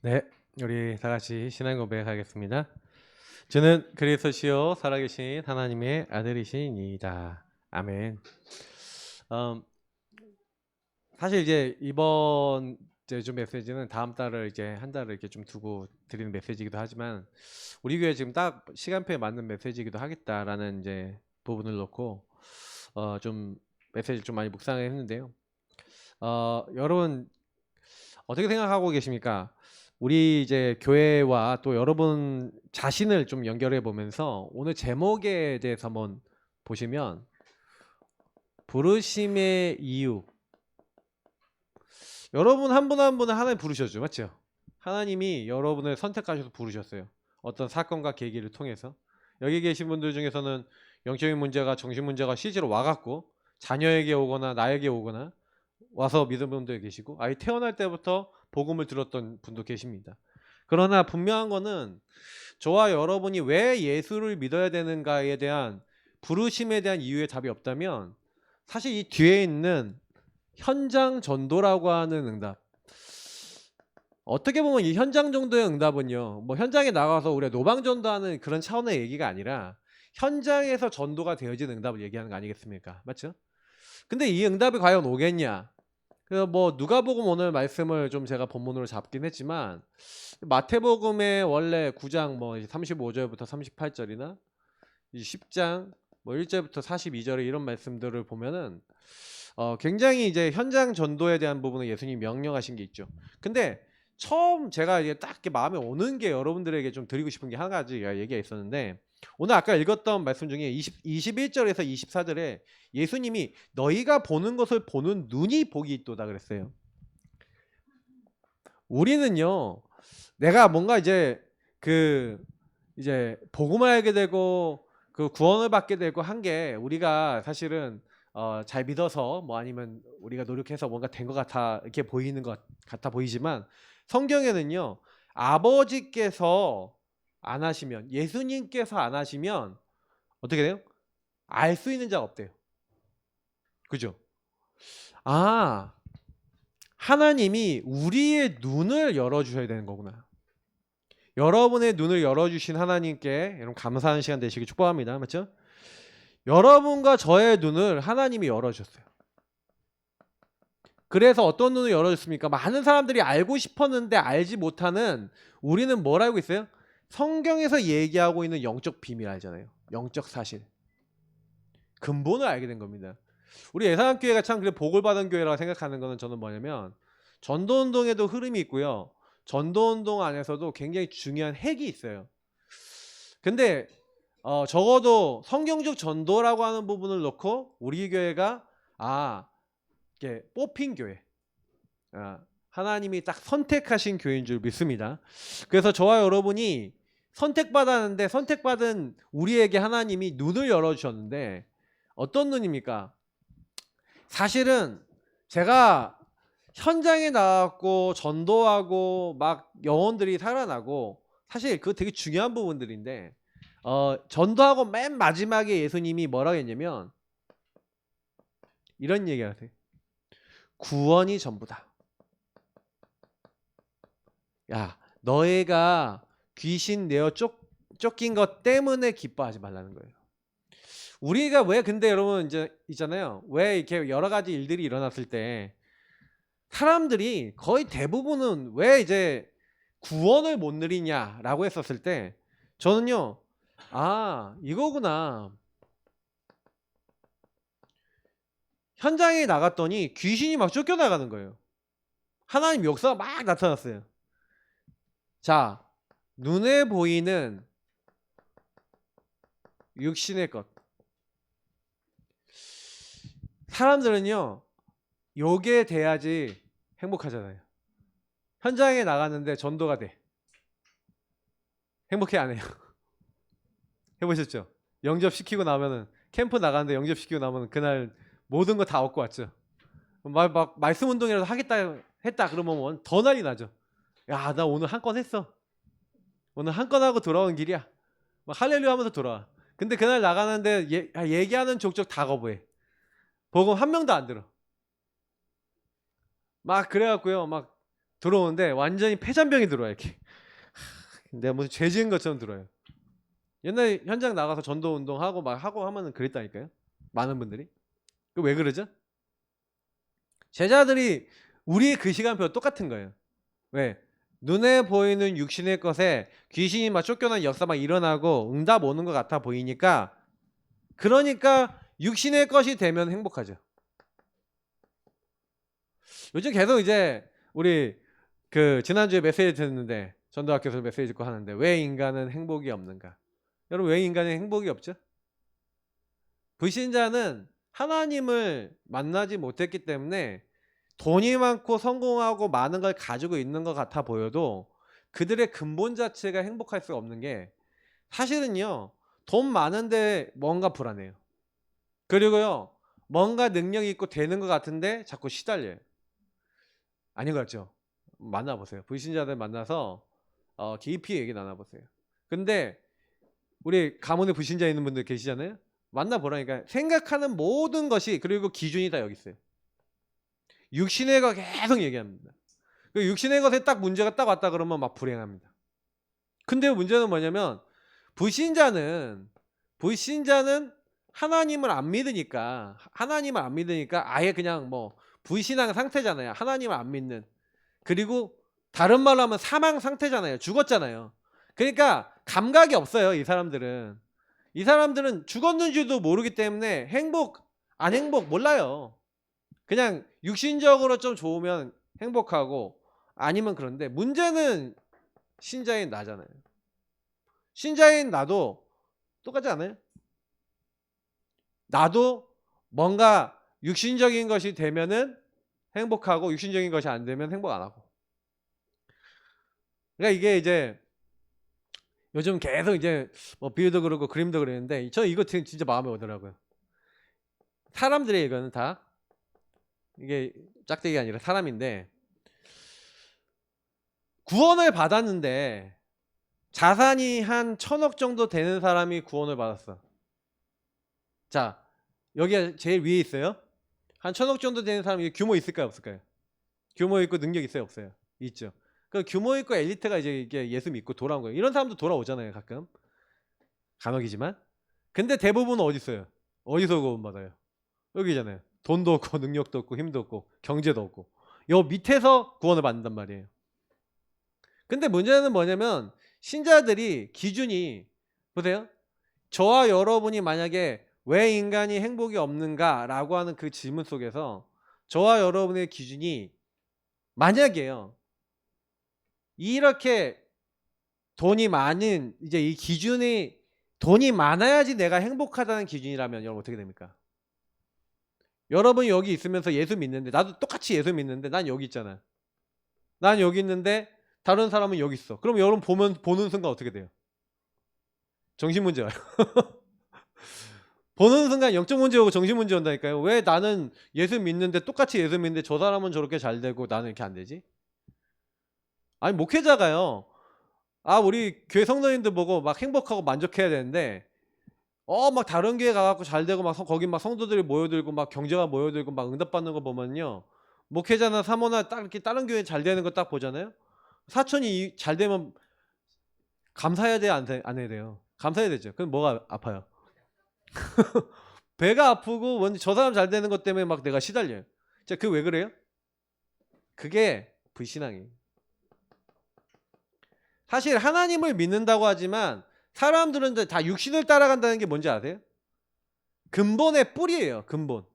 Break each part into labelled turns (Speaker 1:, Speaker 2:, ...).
Speaker 1: 네, 우리 다 같이 신앙 고백하겠습니다. 저는 그리스도시요 살아계신 하나님의 아들이시니이다. 아멘. 음, 사실 이제 이번 이제 좀 메시지는 다음 달을 이제 한 달을 이렇게 좀 두고 드리는 메시지이기도 하지만 우리 교회 지금 딱 시간표에 맞는 메시지이기도 하겠다라는 이제 부분을 놓고 좀 메시지 좀 많이 묵상을 했는데요. 여러분 어떻게 생각하고 계십니까? 우리 이제 교회와 또 여러분 자신을 좀 연결해 보면서 오늘 제목에 대해서 한번 보시면 부르심의 이유. 여러분 한 분 한 분을 하나님 부르셨죠, 맞죠? 하나님이 여러분을 선택하셔서 부르셨어요. 어떤 사건과 계기를 통해서. 여기 계신 분들 중에서는 영적인 문제가 정신 문제가 실제로 와갖고 자녀에게 오거나 나에게 오거나 와서 믿은 분도 계시고 아예 태어날 때부터 복음을 들었던 분도 계십니다. 그러나 분명한 거는 저와 여러분이 왜 예수를 믿어야 되는가에 대한 부르심에 대한 이유의 답이 없다면 사실 이 뒤에 있는 현장 전도라고 하는 응답, 어떻게 보면 이 현장 정도의 응답은요, 뭐 현장에 나가서 우리가 노방 전도하는 그런 차원의 얘기가 아니라 현장에서 전도가 되어진 응답을 얘기하는 거 아니겠습니까? 맞죠? 근데 이 응답이 과연 오겠냐? 그래서 뭐 누가복음 오늘 말씀을 좀 제가 본문으로 잡긴 했지만 마태복음의 원래 9장 뭐 35절부터 38절이나 10장 뭐 1절부터 42절에 이런 말씀들을 보면은 굉장히 이제 현장 전도에 대한 부분은 예수님이 명령하신 게 있죠. 근데 처음 제가 이게 딱 이렇게 마음에 오는 게 여러분들에게 좀 드리고 싶은 게 한 가지가 얘기가 있었는데 오늘 아까 읽었던 말씀 중에 21절에서 24절에 예수님이 너희가 보는 것을 보는 눈이 복이 있도다 그랬어요. 우리는요, 내가 뭔가 이제 복음을 알게 되고 그 구원을 받게 되고 한 게 우리가 사실은 잘 믿어서 뭐 아니면 우리가 노력해서 뭔가 된 것 같아 이렇게 보이는 것 같아 보이지만 성경에는요, 아버지께서 안 하시면, 예수님께서 안 하시면 어떻게 돼요? 알 수 있는 자가 없대요. 그죠? 아, 하나님이 우리의 눈을 열어주셔야 되는 거구나. 여러분의 눈을 열어주신 하나님께 여러분 감사하는 시간 되시길 축복합니다. 맞죠? 여러분과 저의 눈을 하나님이 열어주셨어요. 그래서 어떤 눈을 열어줬습니까? 많은 사람들이 알고 싶었는데 알지 못하는 우리는 뭘 알고 있어요? 성경에서 얘기하고 있는 영적 비밀 알잖아요. 영적 사실. 근본을 알게 된 겁니다. 우리 예산교회가 참 그래 복을 받은 교회라고 생각하는 거는 저는 뭐냐면 전도운동에도 흐름이 있고요. 전도운동 안에서도 굉장히 중요한 핵이 있어요. 근데 적어도 성경적 전도라고 하는 부분을 놓고 우리 교회가 이게 뽑힌 교회, 하나님이 딱 선택하신 교회인 줄 믿습니다. 그래서 저와 여러분이 선택받았는데 선택받은 우리에게 하나님이 눈을 열어주셨는데 어떤 눈입니까? 사실은 제가 현장에 나왔고 전도하고 막 영혼들이 살아나고 사실 그거 되게 중요한 부분들인데 전도하고 맨 마지막에 예수님이 뭐라고 했냐면 이런 얘기 하세요. 구원이 전부다. 야, 너희가 귀신 내어 쫓긴 것 때문에 기뻐하지 말라는 거예요. 우리가 왜 근데 여러분 이제 있잖아요. 왜 이렇게 여러 가지 일들이 일어났을 때 사람들이 거의 대부분은 왜 이제 구원을 못 누리냐라고 했었을 때 저는요. 이거구나. 현장에 나갔더니 귀신이 막 쫓겨나가는 거예요. 하나님 역사가 막 나타났어요. 자, 눈에 보이는 육신의 것. 사람들은요. 요게 돼야지 행복하잖아요. 현장에 나갔는데 전도가 돼. 행복해 안 해요? 해보셨죠? 영접시키고 나면은 캠프 나가는데 영접시키고 나면 그날 모든 거 다 얻고 왔죠. 막 말씀 운동이라도 하겠다 했다 그러면 더 난리 나죠. 야, 나 오늘 한 건 했어. 오늘 한 건 하고 돌아온 길이야. 막 할렐루야 하면서 돌아와. 근데 그날 나가는데 얘기하는 족족 다 거부해. 복음 한 명도 안 들어. 막 그래갖고요. 막 들어오는데 완전히 폐잔병이 들어와 이렇게. 내가 무슨 죄 지은 것처럼 들어요. 옛날에 현장 나가서 전도 운동하고 막 하고 하면은 그랬다니까요. 많은 분들이. 그 왜 그러죠? 제자들이 우리의 그 시간표 똑같은 거예요. 왜? 눈에 보이는 육신의 것에 귀신이 막 쫓겨난 역사 막 일어나고 응답 오는 것 같아 보이니까, 그러니까 육신의 것이 되면 행복하죠. 요즘 계속 이제 우리 그 지난주에 메시지 듣는데, 전도학교에서 메시지 듣고 하는데, 왜 인간은 행복이 없는가? 여러분, 왜 인간은 행복이 없죠? 불신자는 하나님을 만나지 못했기 때문에 돈이 많고 성공하고 많은 걸 가지고 있는 것 같아 보여도 그들의 근본 자체가 행복할 수가 없는 게, 사실은요, 돈 많은데 뭔가 불안해요. 그리고요, 뭔가 능력이 있고 되는 것 같은데 자꾸 시달려요. 아닌 것 같죠? 만나보세요. 불신자들 만나서 깊이 얘기 나눠보세요. 근데 우리 가문에 불신자 있는 분들 계시잖아요. 만나보라니까. 생각하는 모든 것이, 그리고 기준이 다 여기 있어요. 육신의 것 계속 얘기합니다. 그 육신의 것에 딱 문제가 딱 왔다 그러면 막 불행합니다. 근데 문제는 뭐냐면, 불신자는 하나님을 안 믿으니까, 아예 그냥 뭐 불신앙 상태잖아요. 하나님을 안 믿는. 그리고 다른 말로 하면 사망 상태잖아요. 죽었잖아요. 그러니까 감각이 없어요. 이 사람들은 죽었는지도 모르기 때문에 안 행복 몰라요. 그냥 육신적으로 좀 좋으면 행복하고, 아니면 그런데, 문제는 신자인 나잖아요. 신자인 나도 똑같지 않아요? 나도 뭔가 육신적인 것이 되면은 행복하고, 육신적인 것이 안 되면 행복 안 하고. 그러니까 이게 이제 요즘 계속 이제 뭐 비유도 그렇고 그림도 그랬는데, 저 이거 진짜 마음에 오더라고요. 사람들의 이거는 다, 이게 짝대기가 아니라 사람인데, 구원을 받았는데 자산이 한 1,000억 정도 되는 사람이 구원을 받았어. 자, 여기가 제일 위에 있어요. 한 1,000억 정도 되는 사람이 규모 있을까요, 없을까요? 규모 있고 능력 있어요, 없어요? 있죠. 그 규모 있고 엘리트가 이제 이게 예수 믿고 돌아온 거예요. 이런 사람도 돌아오잖아요, 가끔. 간혹이지만. 근데 대부분은 어디 있어요? 어디서 구원받아요? 여기잖아요. 돈도 없고 능력도 없고 힘도 없고 경제도 없고. 요 밑에서 구원을 받는단 말이에요. 근데 문제는 뭐냐면, 신자들이 기준이, 보세요. 저와 여러분이 만약에 왜 인간이 행복이 없는가 라고 하는 그 질문 속에서, 저와 여러분의 기준이 만약에요, 이렇게 돈이 많은, 이제 이 기준이 돈이 많아야지 내가 행복하다는 기준이라면 여러분 어떻게 됩니까? 여러분이 여기 있으면서 예수 믿는데, 나도 똑같이 예수 믿는데 난 여기 있잖아. 난 여기 있는데 다른 사람은 여기 있어. 그럼 여러분 보는 순간 어떻게 돼요? 정신문제 와요. 보는 순간 영적 문제 오고 정신 문제 온다니까요. 왜 나는 예수 믿는데, 똑같이 예수 믿는데 저 사람은 저렇게 잘 되고 나는 이렇게 안 되지? 아니, 목회자가요, 우리 교회 성도님들 보고 막 행복하고 만족해야 되는데, 막 다른 교회 가갖고 잘 되고 막 거기 막 성도들이 모여들고 막 경제가 모여들고 막 응답받는 거 보면요, 목회자나 사모나 딱 이렇게 다른 교회 잘 되는 거 딱 보잖아요. 사촌이 잘 되면 감사해야 돼요, 안 해야 돼요? 감사해야 되죠. 그럼 뭐가 아파요? 배가 아프고, 뭔지 저 사람 잘 되는 것 때문에 막 내가 시달려요. 자, 그 왜 그래요? 그게 불신앙이에요. 사실 하나님을 믿는다고 하지만 사람들은 다 육신을 따라간다는 게 뭔지 아세요? 근본의 뿌리예요. 근본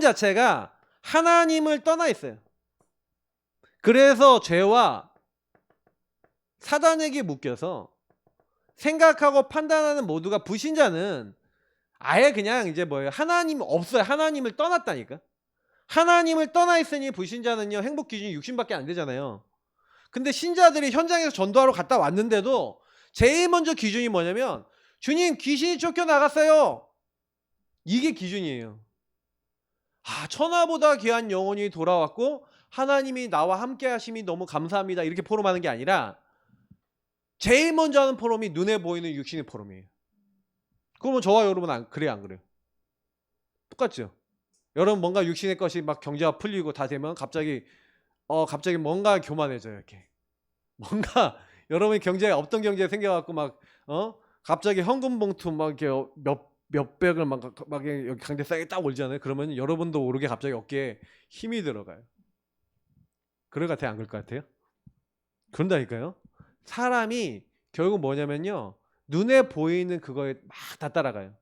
Speaker 1: 자체가 하나님을 떠나 있어요. 그래서 죄와 사단에게 묶여서 생각하고 판단하는 모두가, 불신자는 아예 그냥 이제 뭐예요? 하나님 없어요. 하나님을 떠났다니까. 하나님을 떠나 있으니 불신자는요, 행복 기준이 육신밖에 안 되잖아요. 근데 신자들이 현장에서 전도하러 갔다 왔는데도 제일 먼저 기준이 뭐냐면, 주님, 귀신이 쫓겨나갔어요. 이게 기준이에요. 천하보다 귀한 영혼이 돌아왔고 하나님이 나와 함께 하심이 너무 감사합니다, 이렇게 포럼하는 게 아니라, 제일 먼저 하는 포럼이 눈에 보이는 육신의 포럼이에요. 그러면 저와 여러분은 그래요, 안 그래요? 똑같죠? 여러분 뭔가 육신의 것이 막 경제가 풀리고 다 되면 갑자기 갑자기 뭔가 교만해져요. 이렇게. 뭔가 여러분이 경제에 없던 경제에 생겨갖고 막 갑자기 현금 봉투 막 이렇게 몇백을 막 여기 강대 싸게 딱 올잖아요. 그러면 여러분도 모르게 갑자기 어깨에 힘이 들어가요. 그럴 것 같아요? 안 그럴 것 같아요? 그런다니까요. 사람이 결국 뭐냐면요. 눈에 보이는 그거에 막 다 따라가요.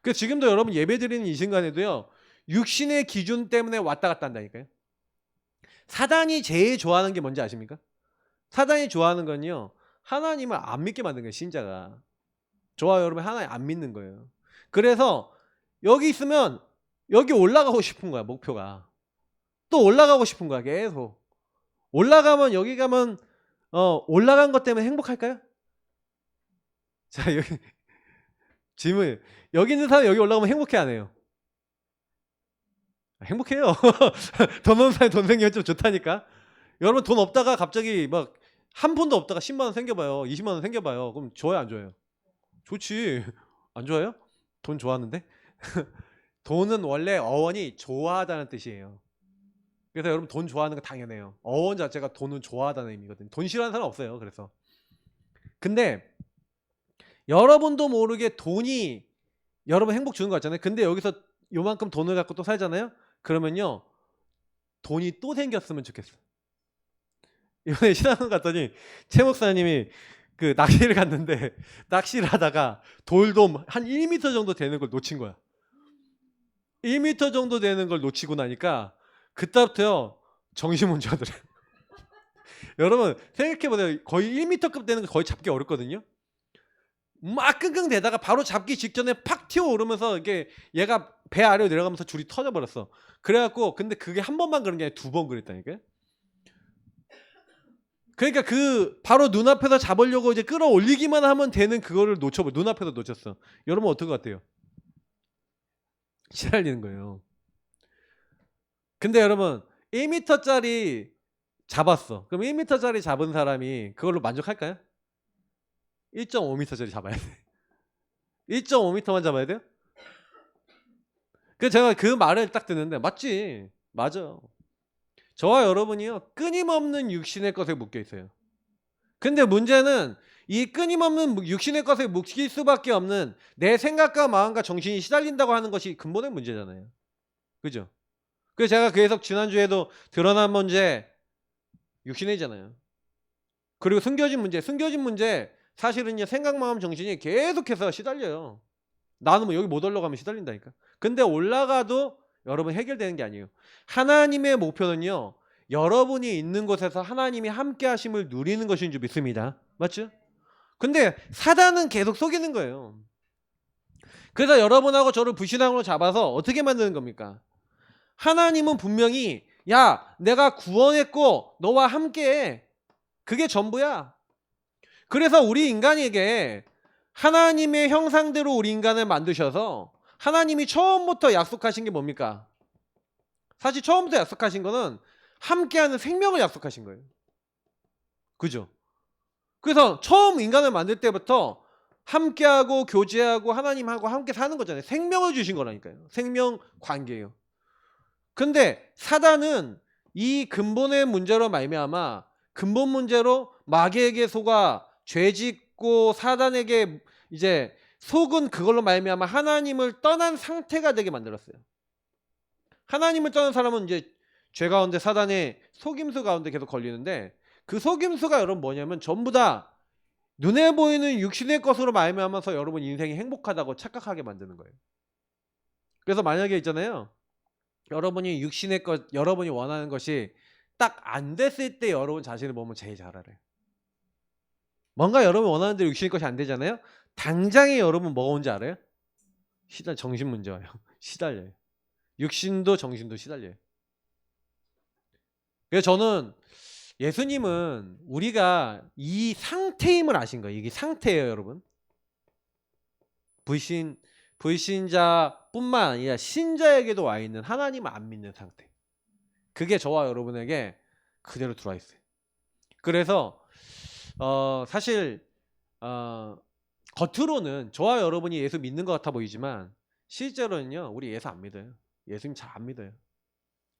Speaker 1: 그래서 지금도 여러분 예배 드리는 이 순간에도요. 육신의 기준 때문에 왔다 갔다 한다니까요. 사단이 제일 좋아하는 게 뭔지 아십니까? 사단이 좋아하는 건요. 하나님을 안 믿게 만든 거예요. 신자가. 좋아요. 여러분 하나님 안 믿는 거예요. 그래서 여기 있으면 여기 올라가고 싶은 거야. 목표가. 또 올라가고 싶은 거야. 계속. 올라가면 여기 가면 올라간 것 때문에 행복할까요? 자, 여기 질문. 여기 있는 사람 여기 올라가면 행복해 안 해요? 행복해요. 돈 없는 사람이 돈 생기면 좀 좋다니까. 여러분 돈 없다가 갑자기 막 한 푼도 없다가 10만 원 생겨봐요. 20만 원 생겨봐요. 그럼 좋아요 안 좋아요? 좋지. 안 좋아요? 돈 좋아하는데? 돈은 원래 어원이 좋아하다는 뜻이에요. 그래서 여러분 돈 좋아하는 거 당연해요. 어원 자체가 돈은 좋아하다는 의미거든요. 돈 싫어하는 사람 없어요. 그래서. 근데 여러분도 모르게 돈이 여러분 행복 주는 거 같잖아요. 근데 여기서 요만큼 돈을 갖고 또 살잖아요. 그러면요. 돈이 또 생겼으면 좋겠어. 이번에 신학원 갔더니 최 목사님이 그 낚시를 갔는데 낚시를 하다가 돌돔 한 1m 정도 되는 걸 놓친 거야. 1m 정도 되는 걸 놓치고 나니까 그때부터요. 정신문제더래. 여러분 생각해보세요. 거의 1m급 되는 거 거의 잡기 어렵거든요. 막 끙끙대다가 바로 잡기 직전에 팍 튀어오르면서 이게 얘가 배 아래로 내려가면서 줄이 터져버렸어. 그래갖고 근데 그게 한 번만 그런 게 아니라 2번 그랬다니까요. 그러니까 그 바로 눈앞에서 잡으려고 이제 끌어올리기만 하면 되는 그거를 놓쳐버려. 눈앞에서 놓쳤어. 여러분 어떨 것 같아요? 시달리는 거예요. 근데 여러분 1m짜리 잡았어. 그럼 1m짜리 잡은 사람이 그걸로 만족할까요? 1.5m짜리 잡아야 돼. 1.5m만 잡아야 돼요? 그 제가 그 말을 딱 듣는데 맞지? 맞아. 저와 여러분이요 끊임없는 육신의 것에 묶여 있어요. 근데 문제는 이 끊임없는 육신의 것에 묶일 수밖에 없는 내 생각과 마음과 정신이 시달린다고 하는 것이 근본의 문제잖아요. 그죠? 그래서 제가 계속 지난주에도 드러난 문제 육신이잖아요. 그리고 숨겨진 문제 사실은요 생각 마음 정신이 계속해서 시달려요. 나는 뭐 여기 못 올라가면 시달린다니까. 근데 올라가도 여러분 해결되는 게 아니에요. 하나님의 목표는요. 여러분이 있는 곳에서 하나님이 함께 하심을 누리는 것인 줄 믿습니다. 맞죠? 근데 사단은 계속 속이는 거예요. 그래서 여러분하고 저를 불신앙으로 잡아서 어떻게 만드는 겁니까? 하나님은 분명히 야 내가 구원했고 너와 함께해. 그게 전부야. 그래서 우리 인간에게 하나님의 형상대로 우리 인간을 만드셔서 하나님이 처음부터 약속하신 게 뭡니까? 사실 처음부터 약속하신 거는 함께하는 생명을 약속하신 거예요. 그죠? 그래서 처음 인간을 만들 때부터 함께하고 교제하고 하나님하고 함께 사는 거잖아요. 생명을 주신 거라니까요. 생명 관계예요. 근데 사단은 이 근본의 문제로 말미암아 근본 문제로 마귀에게 속아 죄짓고 사단에게 이제 속은 그걸로 말미암아 하나님을 떠난 상태가 되게 만들었어요. 하나님을 떠난 사람은 이제 죄 가운데 사단의 속임수 가운데 계속 걸리는데 그 속임수가 여러분 뭐냐면 전부 다 눈에 보이는 육신의 것으로 말미암아서 여러분 인생이 행복하다고 착각하게 만드는 거예요. 그래서 만약에 있잖아요. 여러분이 육신의 것, 여러분이 원하는 것이 딱 안 됐을 때 여러분 자신을 보면 제일 잘 알아요. 뭔가 여러분 원하는 대로 육신의 것이 안 되잖아요. 당장에 여러분 뭐가 온지 알아요? 정신 문제 와요. 시달려요. 육신도 정신도 시달려요. 그래서 저는 예수님은 우리가 이 상태임을 아신 거예요. 이게 상태예요, 여러분. 불신자뿐만 아니라 신자에게도 와 있는 하나님을 안 믿는 상태. 그게 저와 여러분에게 그대로 들어와 있어요. 그래서 사실 겉으로는 저와 여러분이 예수 믿는 것 같아 보이지만 실제로는요 우리 예수 안 믿어요. 예수님 잘 안 믿어요.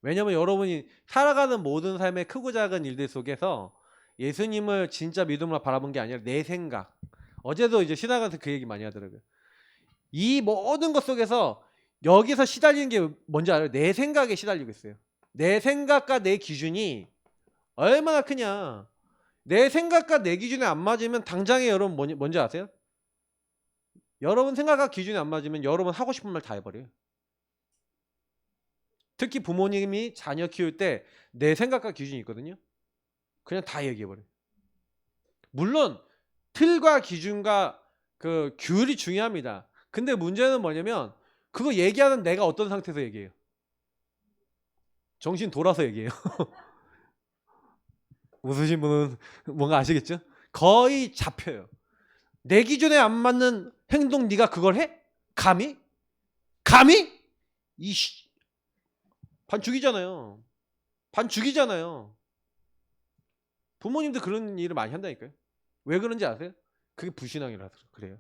Speaker 1: 왜냐면 여러분이 살아가는 모든 삶의 크고 작은 일들 속에서 예수님을 진짜 믿음으로 바라본 게 아니라 내 생각. 어제도 이제 신학에서 그 얘기 많이 하더라고요. 이 모든 것 속에서 여기서 시달리는 게 뭔지 알아요? 내 생각에 시달리고 있어요. 내 생각과 내 기준이 얼마나 크냐. 내 생각과 내 기준에 안 맞으면 당장에 여러분 뭔지 아세요? 여러분 생각과 기준이 안 맞으면 여러분 하고 싶은 말 다 해버려요. 특히 부모님이 자녀 키울 때 내 생각과 기준이 있거든요. 그냥 다 얘기해버려요. 물론 틀과 기준과 그 규율이 중요합니다. 근데 문제는 뭐냐면 그거 얘기하는 내가 어떤 상태에서 얘기해요? 정신 돌아서 얘기해요. 웃으신 분은 뭔가 아시겠죠? 거의 잡혀요. 내 기준에 안 맞는 행동 네가 그걸 해? 감히? 감히? 이씨 반 죽이잖아요. 반 죽이잖아요. 부모님도 그런 일을 많이 한다니까요. 왜 그런지 아세요? 그게 불신앙이라서 그래요.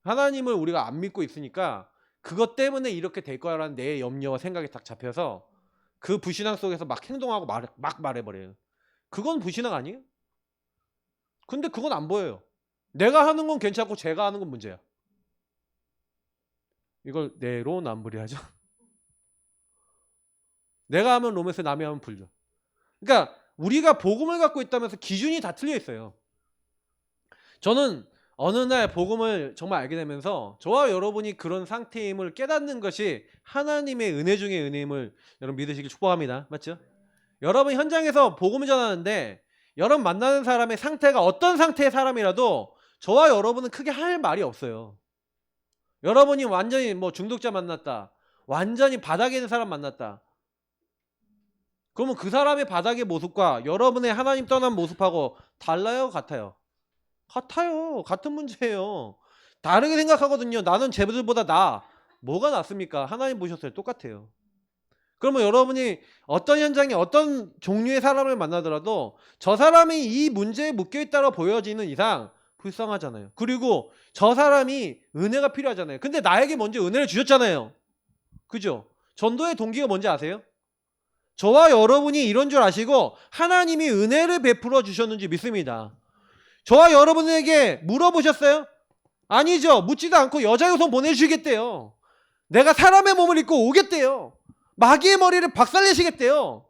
Speaker 1: 하나님을 우리가 안 믿고 있으니까 그것 때문에 이렇게 될 거라는 내 염려와 생각이 딱 잡혀서 그 불신앙 속에서 막 행동하고 막 말해버려요. 그건 불신앙 아니에요? 근데 그건 안 보여요. 내가 하는 건 괜찮고 제가 하는 건 문제야. 이걸 내로남불이하죠. 내가 하면 로맨스, 남이 하면 불죠. 그러니까 우리가 복음을 갖고 있다면서 기준이 다 틀려 있어요. 저는 어느 날 복음을 정말 알게 되면서 저와 여러분이 그런 상태임을 깨닫는 것이 하나님의 은혜 중의 은혜임을 여러분 믿으시길 축복합니다. 맞죠? 여러분 현장에서 복음을 전하는데 여러분 만나는 사람의 상태가 어떤 상태의 사람이라도 저와 여러분은 크게 할 말이 없어요. 여러분이 완전히 뭐 중독자 만났다, 완전히 바닥에 있는 사람 만났다, 그러면 그 사람의 바닥의 모습과 여러분의 하나님 떠난 모습하고 달라요? 같아요? 같아요. 같은 문제예요. 다르게 생각하거든요. 나는 쟤들보다 나. 뭐가 낫습니까? 하나님 보셨어요. 똑같아요. 그러면 여러분이 어떤 현장에 어떤 종류의 사람을 만나더라도 저 사람이 이 문제에 묶여있다고 보여지는 이상 불쌍하잖아요. 그리고 저 사람이 은혜가 필요하잖아요. 근데 나에게 먼저 은혜를 주셨잖아요. 그죠? 전도의 동기가 뭔지 아세요? 저와 여러분이 이런 줄 아시고 하나님이 은혜를 베풀어 주셨는지 믿습니다. 저와 여러분에게 물어보셨어요? 아니죠. 묻지도 않고 여자 요소 보내주시겠대요. 내가 사람의 몸을 입고 오겠대요. 마귀의 머리를 박살내시겠대요.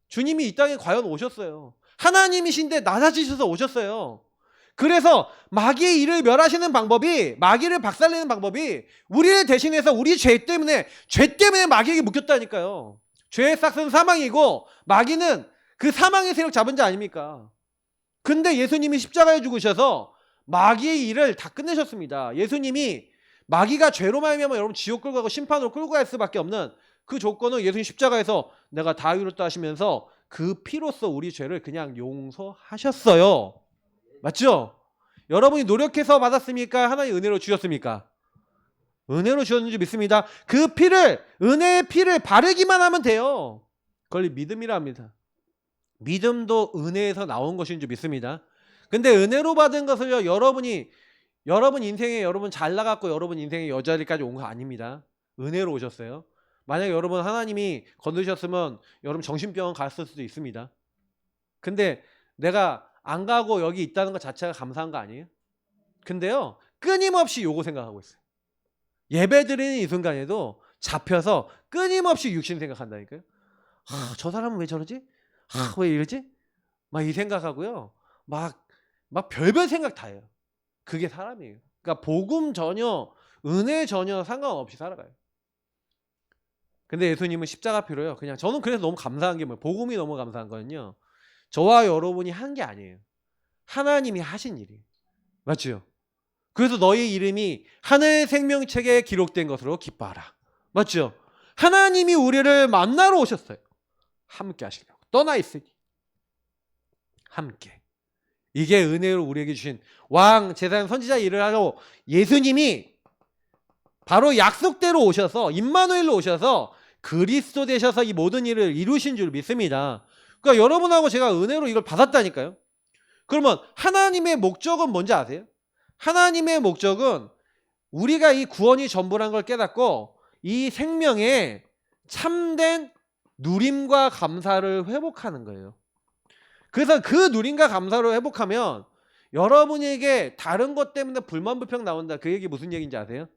Speaker 1: 주님이 이 땅에 과연 오셨어요. 하나님이신데 낮아지셔서 오셨어요. 그래서 마귀의 일을 멸하시는 방법이, 마귀를 박살내는 방법이 우리를 대신해서 우리 죄 때문에 마귀에게 묶였다니까요. 죄의 싹은 사망이고 마귀는 그 사망의 세력 잡은 자 아닙니까? 근데 예수님이 십자가에 죽으셔서 마귀의 일을 다 끝내셨습니다. 예수님이 마귀가 죄로 말미암아 여러분 지옥 끌고 가고 심판으로 끌고 갈 수밖에 없는 그 조건은 예수님 십자가에서 내가 다 이뤘다 하시면서 그 피로써 우리 죄를 그냥 용서하셨어요. 맞죠? 여러분이 노력해서 받았습니까? 하나님 은혜로 주셨습니까? 은혜로 주셨는지 믿습니다. 그 피를, 은혜의 피를 바르기만 하면 돼요. 그걸 믿음이라 합니다. 믿음도 은혜에서 나온 것인 줄 믿습니다. 근데 은혜로 받은 것을요, 여러분 인생에 여러분 잘 나갔고 여러분 인생에 여자리까지 온 거 아닙니다. 은혜로 오셨어요. 만약에 여러분 하나님이 건드셨으면 여러분 정신병원 갔을 수도 있습니다. 근데 내가 안 가고 여기 있다는 것 자체가 감사한 거 아니에요? 근데요, 끊임없이 요거 생각하고 있어요. 예배 드리는 이 순간에도 잡혀서 끊임없이 육신 생각한다니까요. 저 사람은 왜 저러지? 왜 이러지? 막 이 생각하고요. 막 별별 생각 다 해요. 그게 사람이에요. 그러니까 복음 전혀, 은혜 전혀 상관없이 살아가요. 근데 예수님은 십자가 피로요. 그냥 저는 그래서 너무 감사한 게 뭐예요? 복음이 너무 감사한 거는요. 저와 여러분이 한 게 아니에요. 하나님이 하신 일이에요. 맞죠? 그래서 너희 이름이 하늘 생명책에 기록된 것으로 기뻐하라. 맞죠? 하나님이 우리를 만나러 오셨어요. 함께 하시려고. 떠나 있으니 함께. 이게 은혜로 우리에게 주신 왕, 제사장, 선지자 일을 하고 예수님이 바로 약속대로 오셔서 임마누엘로 오셔서 그리스도 되셔서 이 모든 일을 이루신 줄 믿습니다. 그러니까 여러분하고 제가 은혜로 이걸 받았다니까요. 그러면 하나님의 목적은 뭔지 아세요? 하나님의 목적은 우리가 이 구원이 전부란 걸 깨닫고 이 생명에 참된 누림과 감사를 회복하는 거예요. 그래서 그 누림과 감사를 회복하면 여러분에게 다른 것 때문에 불만 불평 나온다. 그 얘기 무슨 얘기인지 아세요?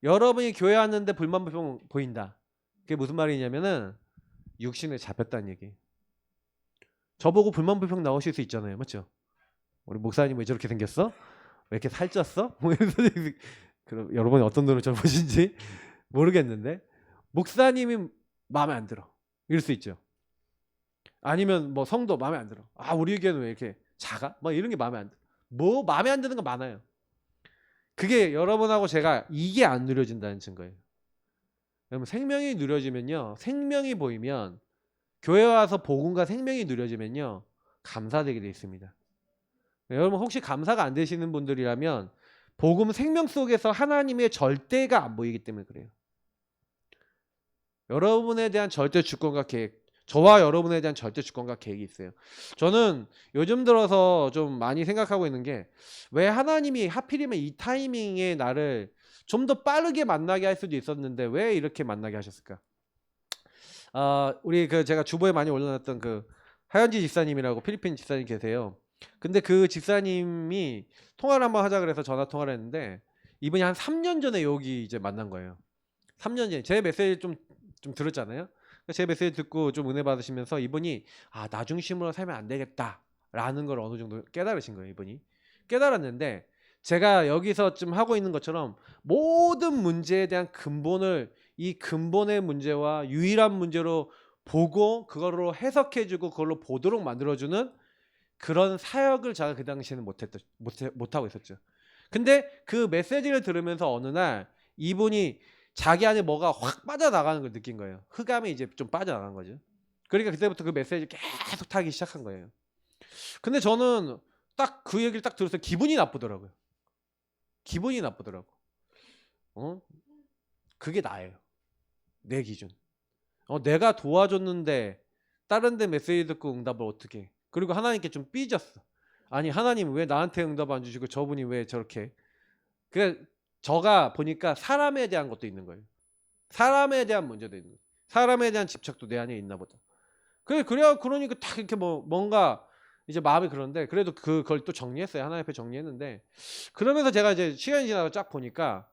Speaker 1: 여러분이 교회 왔는데 불만 불평 보인다. 그게 무슨 말이냐면은 육신에 잡혔다는 얘기. 저보고 불만 불평 나오실 수 있잖아요. 맞죠? 우리 목사님 왜 저렇게 생겼어? 왜 이렇게 살쪘어? 뭐 이런 그럼 여러분이 어떤 눈으로 저를 보신지 모르겠는데 목사님이 마음에 안 들어. 이럴 수 있죠. 아니면 뭐 성도 마음에 안 들어. 아, 우리 교회는 왜 이렇게 작아? 뭐 이런 게 마음에 안 들어. 뭐 마음에 안 드는 거 많아요. 그게 여러분하고 제가 이게 안 누려진다는 증거예요. 여러분 생명이 누려지면요. 생명이 보이면 교회 와서 복음과 생명이 누려지면요. 감사되게 돼 있습니다. 여러분 혹시 감사가 안 되시는 분들이라면 복음 생명 속에서 하나님의 절대가 안 보이기 때문에 그래요. 여러분에 대한 절대 주권과 계획, 저와 여러분에 대한 절대 주권과 계획이 있어요. 저는 요즘 들어서 좀 많이 생각하고 있는 게 왜 하나님이 하필이면 이 타이밍에 나를 좀 더 빠르게 만나게 할 수도 있었는데 왜 이렇게 만나게 하셨을까? 우리 제가 주보에 많이 올려놨던 그 하현지 집사님이라고 필리핀 집사님 계세요. 근데 그 집사님이 통화를 한번 하자 그래서 전화 통화를 했는데 이분이 한 3년 전에 여기 이제 만난 거예요. 3년 전에 제 메시지 좀 들었잖아요. 제 메시지 듣고 좀 은혜 받으시면서 이분이 나 중심으로 살면 안 되겠다라는 걸 어느 정도 깨달으신 거예요. 이분이 깨달았는데 제가 여기서 좀 하고 있는 것처럼 모든 문제에 대한 근본을 이 근본의 문제와 유일한 문제로 보고 그걸로 해석해주고 그걸로 보도록 만들어주는 그런 사역을 제가 그 당시에는 못하고 있었죠. 근데 그 메시지를 들으면서 어느 날 이분이 자기 안에 뭐가 확 빠져나가는 걸 느낀 거예요. 흑암이 이제 좀 빠져나간 거죠. 그러니까 그때부터 그 메시지를 계속 타기 시작한 거예요. 근데 저는 딱 그 얘기를 딱 들었을 때 기분이 나쁘더라고요. 기분이 나쁘더라고. 그게 나예요. 내 기준. 내가 도와줬는데 다른 데 메시지 듣고 응답을 어떻게 해. 그리고 하나님께 좀 삐졌어. 아니 하나님 왜 나한테 응답 안 주시고 저분이 왜 저렇게. 그러니까 저가 보니까 사람에 대한 것도 있는 거예요. 사람에 대한 문제도 있는 거예요. 사람에 대한 집착도 내 안에 있나 보다. 그러니까 딱 이렇게 뭔가 이제 마음이 그런데 그래도 그걸 또 정리했어요. 하나님 앞에 정리했는데 그러면서 제가 이제 시간이 지나고 쫙 보니까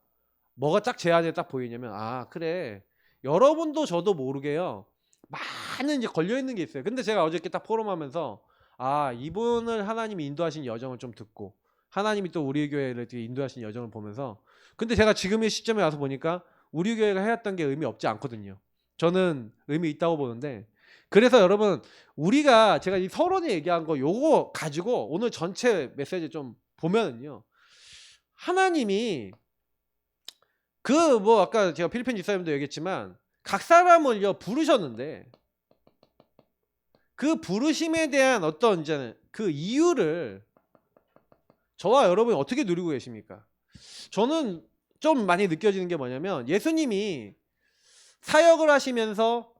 Speaker 1: 뭐가 딱 제 안에 딱 보이냐면 그래 여러분도 저도 모르게요 많은 이제 걸려 있는 게 있어요. 근데 제가 어저께 딱 포럼하면서 이분을 하나님이 인도하신 여정을 좀 듣고 하나님이 또 우리 교회를 인도하신 여정을 보면서 근데 제가 지금의 시점에 와서 보니까 우리 교회가 해왔던 게 의미 없지 않거든요. 저는 의미 있다고 보는데 그래서 여러분 우리가 제가 이 서론에 얘기한 거 요거 가지고 오늘 전체 메시지 좀 보면은요 하나님이 아까 제가 필리핀 집사님도 얘기했지만 각 사람을요 부르셨는데 그 부르심에 대한 어떤 이제 그 이유를 저와 여러분이 어떻게 누리고 계십니까? 저는 좀 많이 느껴지는 게 뭐냐면 예수님이 사역을 하시면서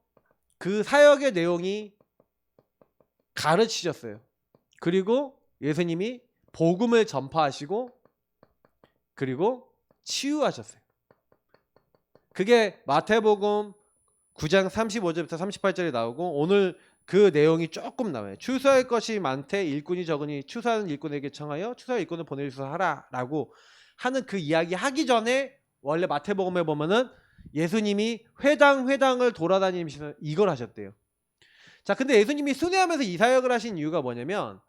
Speaker 1: 그 사역의 내용이 가르치셨어요. 그리고 예수님이 복음을 전파하시고 그리고 치유하셨어요. 그게 마태복음 9장 35절부터 38절에 나오고 오늘 그 내용이 조금 나와요. 추수할 것이 많되 일꾼이 적으니 추수하는 일꾼에게 청하여 추수할 일꾼을 보내주소서 하라라고 하는 그 이야기 하기 전에 원래 마태복음에 보면은 예수님이 회당을 돌아다니면서 이걸 하셨대요. 자, 근데 예수님이 순회하면서 이 사역을 하신 이유가 뭐냐면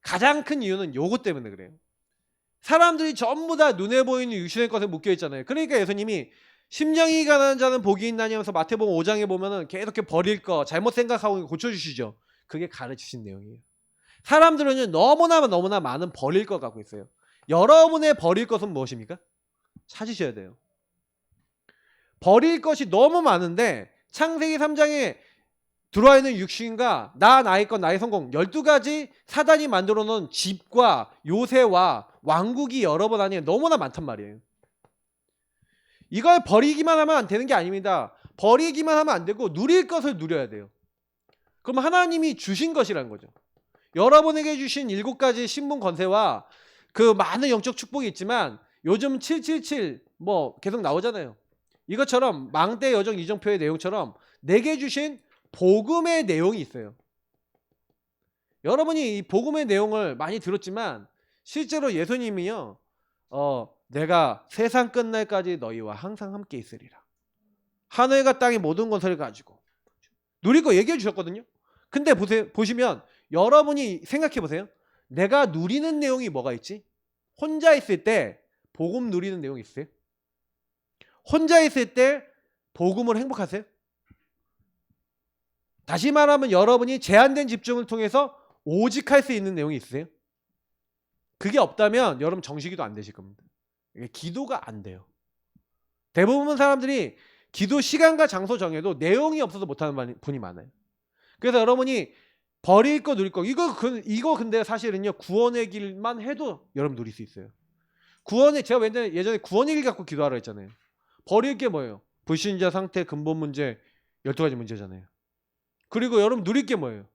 Speaker 1: 가장 큰 이유는 요것 때문에 그래요. 사람들이 전부 다 눈에 보이는 육신의 것에 묶여 있잖아요. 그러니까 예수님이 심령이 가난한 자는 복이 있나니 하면서 마태복음 5장에 보면은 계속 버릴 거 잘못 생각하고 고쳐주시죠. 그게 가르치신 내용이에요. 사람들은 너무나 많은 버릴 것 갖고 있어요. 여러분의 버릴 것은 무엇입니까? 찾으셔야 돼요. 버릴 것이 너무 많은데 창세기 3장에 들어와 있는 육신과 나의 것, 나의 성공 12가지 사단이 만들어 놓은 집과 요새와 왕국이 여러분 안에 너무나 많단 말이에요. 이걸 버리기만 하면 안 되는 게 아닙니다. 버리기만 하면 안 되고 누릴 것을 누려야 돼요. 그럼 하나님이 주신 것이라는 거죠. 여러분에게 주신 7가지 신분 권세와 그 많은 영적 축복이 있지만 요즘 777 계속 나오잖아요. 이것처럼 망대 여정 이정표의 내용처럼 내게 주신 복음의 내용이 있어요. 여러분이 이 복음의 내용을 많이 들었지만 실제로 예수님이요, 내가 세상 끝날까지 너희와 항상 함께 있으리라. 하늘과 땅의 모든 것을 가지고 누릴 거 얘기해 주셨거든요. 근데 보시면 여러분이 생각해 보세요. 내가 누리는 내용이 뭐가 있지? 혼자 있을 때 복음 누리는 내용이 있어요? 혼자 있을 때 복음으로 행복하세요? 다시 말하면 여러분이 제한된 집중을 통해서 오직 할 수 있는 내용이 있으세요? 그게 없다면 여러분 정식기도 안 되실 겁니다. 기도가 안 돼요. 대부분 사람들이 기도 시간과 장소 정해도 내용이 없어서 못하는 분이 많아요. 그래서 여러분이 버릴 거 누릴 거 이거 근데 사실은요 구원의 길만 해도 여러분 누릴 수 있어요. 제가 예전에 구원의 길 갖고 기도하라 했잖아요. 버릴 게 뭐예요? 불신자 상태 근본 문제 12가지 문제잖아요. 그리고 여러분 누릴 게 뭐예요?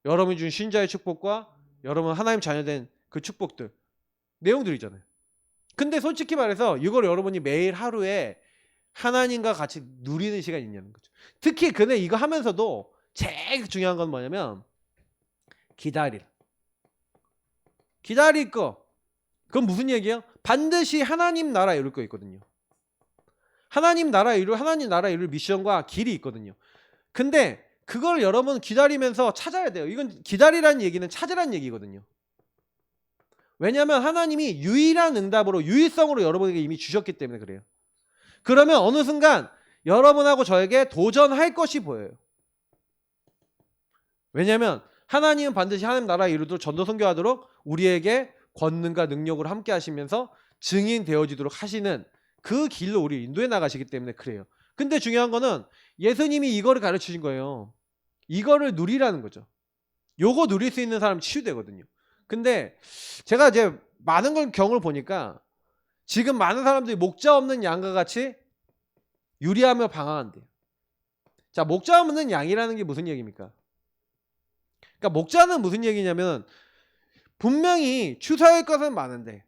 Speaker 1: 여러분이 준 신자의 축복과 여러분 하나님 자녀된 그 축복들 내용들이잖아요. 근데 솔직히 말해서 이걸 여러분이 매일 하루에 하나님과 같이 누리는 시간이 있냐는 거죠. 특히 근데 이거 하면서도 제일 중요한 건 뭐냐면 기다릴 거. 그건 무슨 얘기예요? 반드시 하나님 나라 이룰 거 있거든요. 하나님 나라 이룰 미션과 길이 있거든요. 근데 그걸 여러분 기다리면서 찾아야 돼요. 이건 기다리라는 얘기는 찾으라는 얘기거든요. 왜냐하면 하나님이 유일한 응답으로 유일성으로 여러분에게 이미 주셨기 때문에 그래요. 그러면 어느 순간 여러분하고 저에게 도전할 것이 보여요. 왜냐하면 하나님은 반드시 하나님 나라 이루도록 전도 선교하도록 우리에게 권능과 능력으로 함께 하시면서 증인 되어지도록 하시는 그 길로 우리 인도해 나가시기 때문에 그래요. 근데 중요한 거는 예수님이 이거를 가르치신 거예요. 이거를 누리라는 거죠. 요거 누릴 수 있는 사람 치유되거든요. 근데 제가 이제 많은 걸 경험을 보니까 지금 많은 사람들이 목자 없는 양과 같이 유리하며 방황한대요. 자, 목자 없는 양이라는 게 무슨 얘기입니까? 그러니까 목자는 무슨 얘기냐면 분명히 추수할 것은 많은데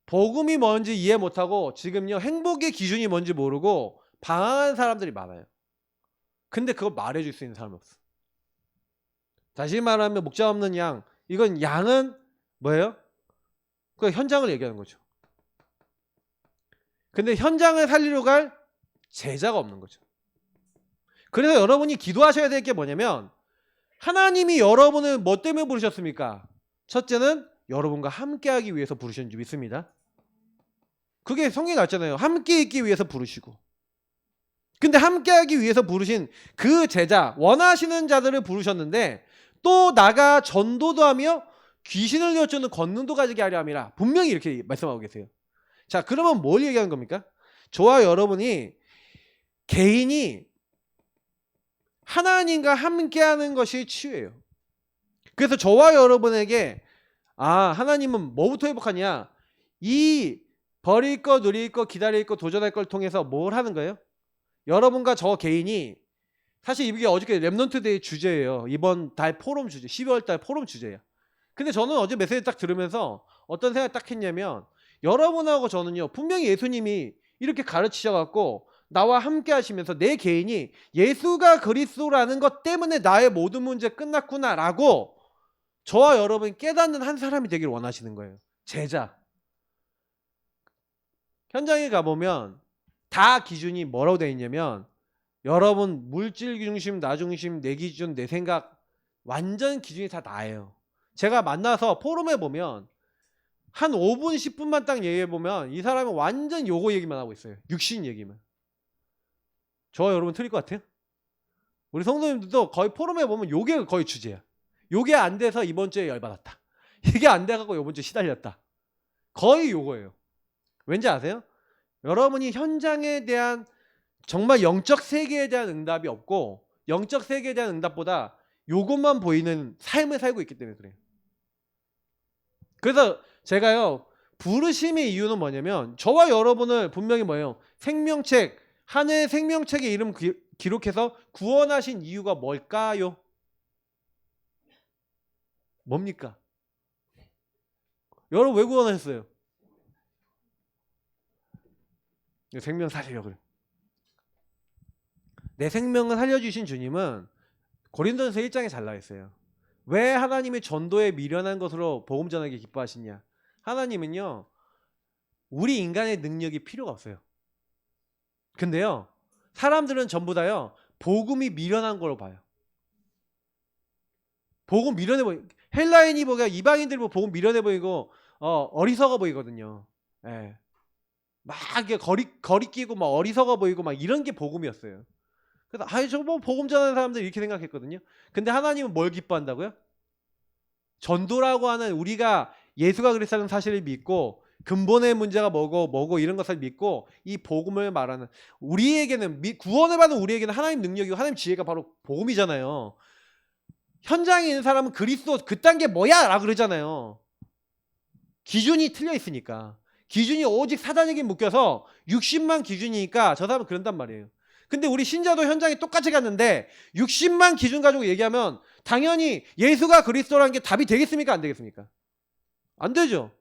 Speaker 1: 복음이 뭔지 이해 못하고 지금요 행복의 기준이 뭔지 모르고 방황한 사람들이 많아요. 근데 그걸 말해줄 수 있는 사람이 없어. 다시 말하면 목자 없는 양, 이건 양은 뭐예요? 그 현장을 얘기하는 거죠. 근데 현장을 살리러 갈 제자가 없는 거죠. 그래서 여러분이 기도하셔야 될 게 뭐냐면 하나님이 여러분을 뭐 때문에 부르셨습니까? 첫째는 여러분과 함께하기 위해서 부르신 줄 믿습니다. 그게 성경에 나왔잖아요. 함께 있기 위해서 부르시고. 근데 함께하기 위해서 부르신 그 제자, 원하시는 자들을 부르셨는데 또 나가 전도도 하며 귀신을 내어쫓는 권능도 가지게 하려 함이라 분명히 이렇게 말씀하고 계세요. 자, 그러면 뭘 얘기하는 겁니까? 저와 여러분이 개인이 하나님과 함께하는 것이 치유예요. 그래서 저와 여러분에게 하나님은 뭐부터 회복하냐? 이 버릴 거, 누릴 거, 기다릴 거, 도전할 걸 통해서 뭘 하는 거예요? 여러분과 저 개인이 사실 이게 어저께 랩넌트 데이 주제예요. 이번 달 포럼 주제, 12월 달 포럼 주제예요. 근데 저는 어제 메시지 딱 들으면서 어떤 생각 딱 했냐면 여러분하고 저는요 분명히 예수님이 이렇게 가르치셔갖고 나와 함께 하시면서 내 개인이 예수가 그리스도라는 것 때문에 나의 모든 문제 끝났구나라고 저와 여러분이 깨닫는 한 사람이 되길 원하시는 거예요. 제자. 현장에 가보면 다 기준이 뭐라고 되어 있냐면 여러분 물질 중심, 나 중심, 내 기준, 내 생각 완전 기준이 다 나예요. 제가 만나서 포럼에 보면 한 5분, 10분만 딱 얘기해보면 이 사람은 완전 요거 얘기만 하고 있어요. 육신 얘기만. 저 여러분 틀릴 것 같아요? 우리 성도님들도 거의 포럼에 보면 요게 거의 주제야. 요게 안 돼서 이번 주에 열받았다. 이게 안 돼갖고 이번 주에 시달렸다. 거의 요거예요. 왠지 아세요? 여러분이 현장에 대한 정말 영적 세계에 대한 응답이 없고 영적 세계에 대한 응답보다 요것만 보이는 삶을 살고 있기 때문에 그래요. 그래서 제가요 부르심의 이유는 뭐냐면 저와 여러분을 분명히 뭐예요? 생명책, 하늘의 생명책에 이름 기록해서 구원하신 이유가 뭘까요? 뭡니까? 여러분 왜 구원하셨어요? 내 생명 살리려고 그래. 내 생명을 살려주신 주님은 고린도전서 1장에 잘 나와 있어요. 왜 하나님이 전도에 미련한 것으로 복음 전하기 기뻐하시냐? 하나님은요, 우리 인간의 능력이 필요가 없어요. 근데요, 사람들은 전부 다요, 복음이 미련한 걸로 봐요. 복음 미련해 보이, 헬라인이 보기가 이방인들이 보고 복음 미련해 보이고 어리석어 보이거든요. 예. 막 이게 거리 끼고 막 어리석어 보이고 막 이런 게 복음이었어요. 그래서 저 뭐 복음 전하는 사람들 이렇게 생각했거든요. 근데 하나님은 뭘 기뻐한다고요? 전도라고 하는 우리가 예수가 그리스도라는 사실을 믿고 근본의 문제가 뭐고 이런 것을 믿고 이 복음을 말하는 우리에게는 구원을 받은 우리에게는 하나님 능력이고 하나님 지혜가 바로 복음이잖아요. 현장에 있는 사람은 그리스도 그딴 게 뭐야? 라고 그러잖아요. 기준이 틀려 있으니까. 기준이 오직 사단에게 묶여서 60만 기준이니까 저 사람은 그런단 말이에요. 근데 우리 신자도 현장에 똑같이 갔는데 60만 기준 가지고 얘기하면 당연히 예수가 그리스도라는 게 답이 되겠습니까? 안 되겠습니까? 안 되죠.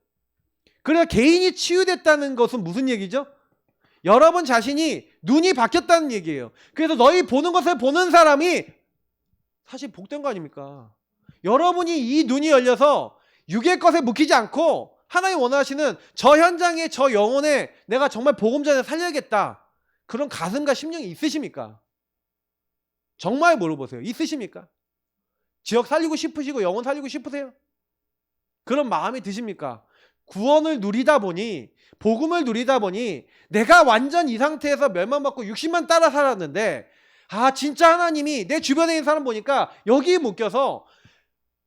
Speaker 1: 그래서 개인이 치유됐다는 것은 무슨 얘기죠? 여러분 자신이 눈이 바뀌었다는 얘기예요. 그래서 너희 보는 것을 보는 사람이 사실 복된 거 아닙니까? 여러분이 이 눈이 열려서 육의 것에 묶이지 않고 하나님 원하시는 저 현장에 저 영혼에 내가 정말 복음 전에 살려야겠다. 그런 가슴과 심령이 있으십니까? 정말 물어보세요. 있으십니까? 지역 살리고 싶으시고 영혼 살리고 싶으세요? 그런 마음이 드십니까? 구원을 누리다 보니 복음을 누리다 보니 내가 완전 이 상태에서 멸망받고 60만 따라 살았는데 진짜 하나님이 내 주변에 있는 사람 보니까 여기에 묶여서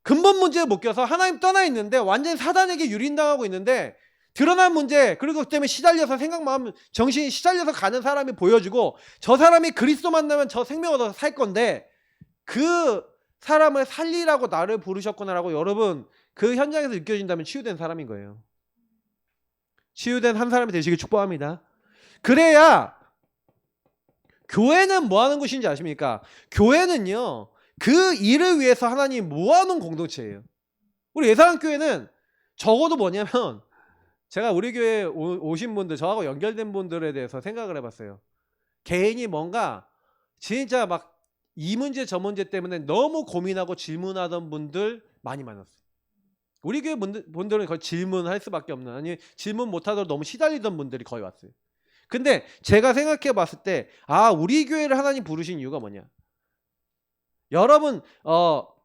Speaker 1: 근본 문제에 묶여서 하나님 떠나 있는데 완전히 사단에게 유린당하고 있는데 드러난 문제 그리고 그 때문에 시달려서 생각 마음 정신이 시달려서 가는 사람이 보여주고 저 사람이 그리스도 만나면 저 생명 얻어서 살 건데 그 사람을 살리라고 나를 부르셨구나라고 여러분 그 현장에서 느껴진다면 치유된 사람인 거예요. 치유된 한 사람이 되시길 축복합니다. 그래야 교회는 뭐 하는 곳인지 아십니까? 교회는요 그 일을 위해서 하나님 모아놓은 공동체예요. 우리 예사랑교회는 적어도 뭐냐면 제가 우리 교회에 오신 분들 저하고 연결된 분들에 대해서 생각을 해봤어요. 개인이 뭔가 진짜 막 이 문제 저 문제 때문에 너무 고민하고 질문하던 분들 많이 만났어요. 우리 교회 분들은 거의 질문할 수밖에 없는 아니 질문 못하도록 너무 시달리던 분들이 거의 왔어요. 근데 제가 생각해 봤을 때 우리 교회를 하나님 부르신 이유가 뭐냐? 여러분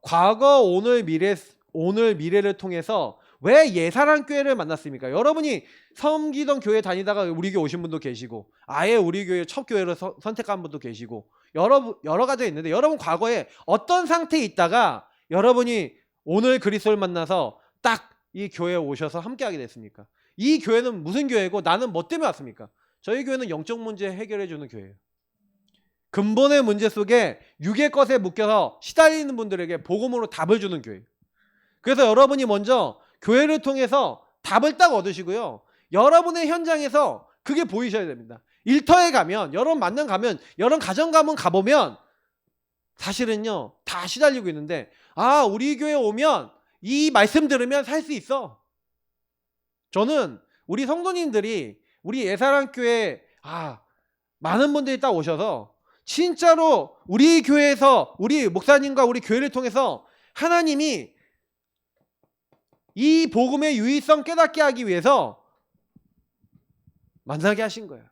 Speaker 1: 과거 오늘 미래를 통해서 왜 예사랑교회를 만났습니까? 여러분이 섬기던 교회 다니다가 우리 교회 오신 분도 계시고 아예 우리 교회 첫 교회를 선택한 분도 계시고 여러 가지가 있는데 여러분 과거에 어떤 상태에 있다가 여러분이 오늘 그리스도를 만나서 딱 이 교회에 오셔서 함께하게 됐습니까? 이 교회는 무슨 교회고 나는 뭐 때문에 왔습니까? 저희 교회는 영적 문제 해결해 주는 교회예요. 근본의 문제 속에 육의 것에 묶여서 시달리는 분들에게 복음으로 답을 주는 교회. 그래서 여러분이 먼저 교회를 통해서 답을 딱 얻으시고요. 여러분의 현장에서 그게 보이셔야 됩니다. 일터에 가면 여러분 만남 가면 여러분 가정 가보면 사실은요 다 시달리고 있는데 우리 교회 오면 이 말씀 들으면 살 수 있어. 저는 우리 성도님들이 우리 예사랑교회 많은 분들이 딱 오셔서 진짜로 우리 교회에서 우리 목사님과 우리 교회를 통해서 하나님이 이 복음의 유의성 깨닫게 하기 위해서 만나게 하신 거예요.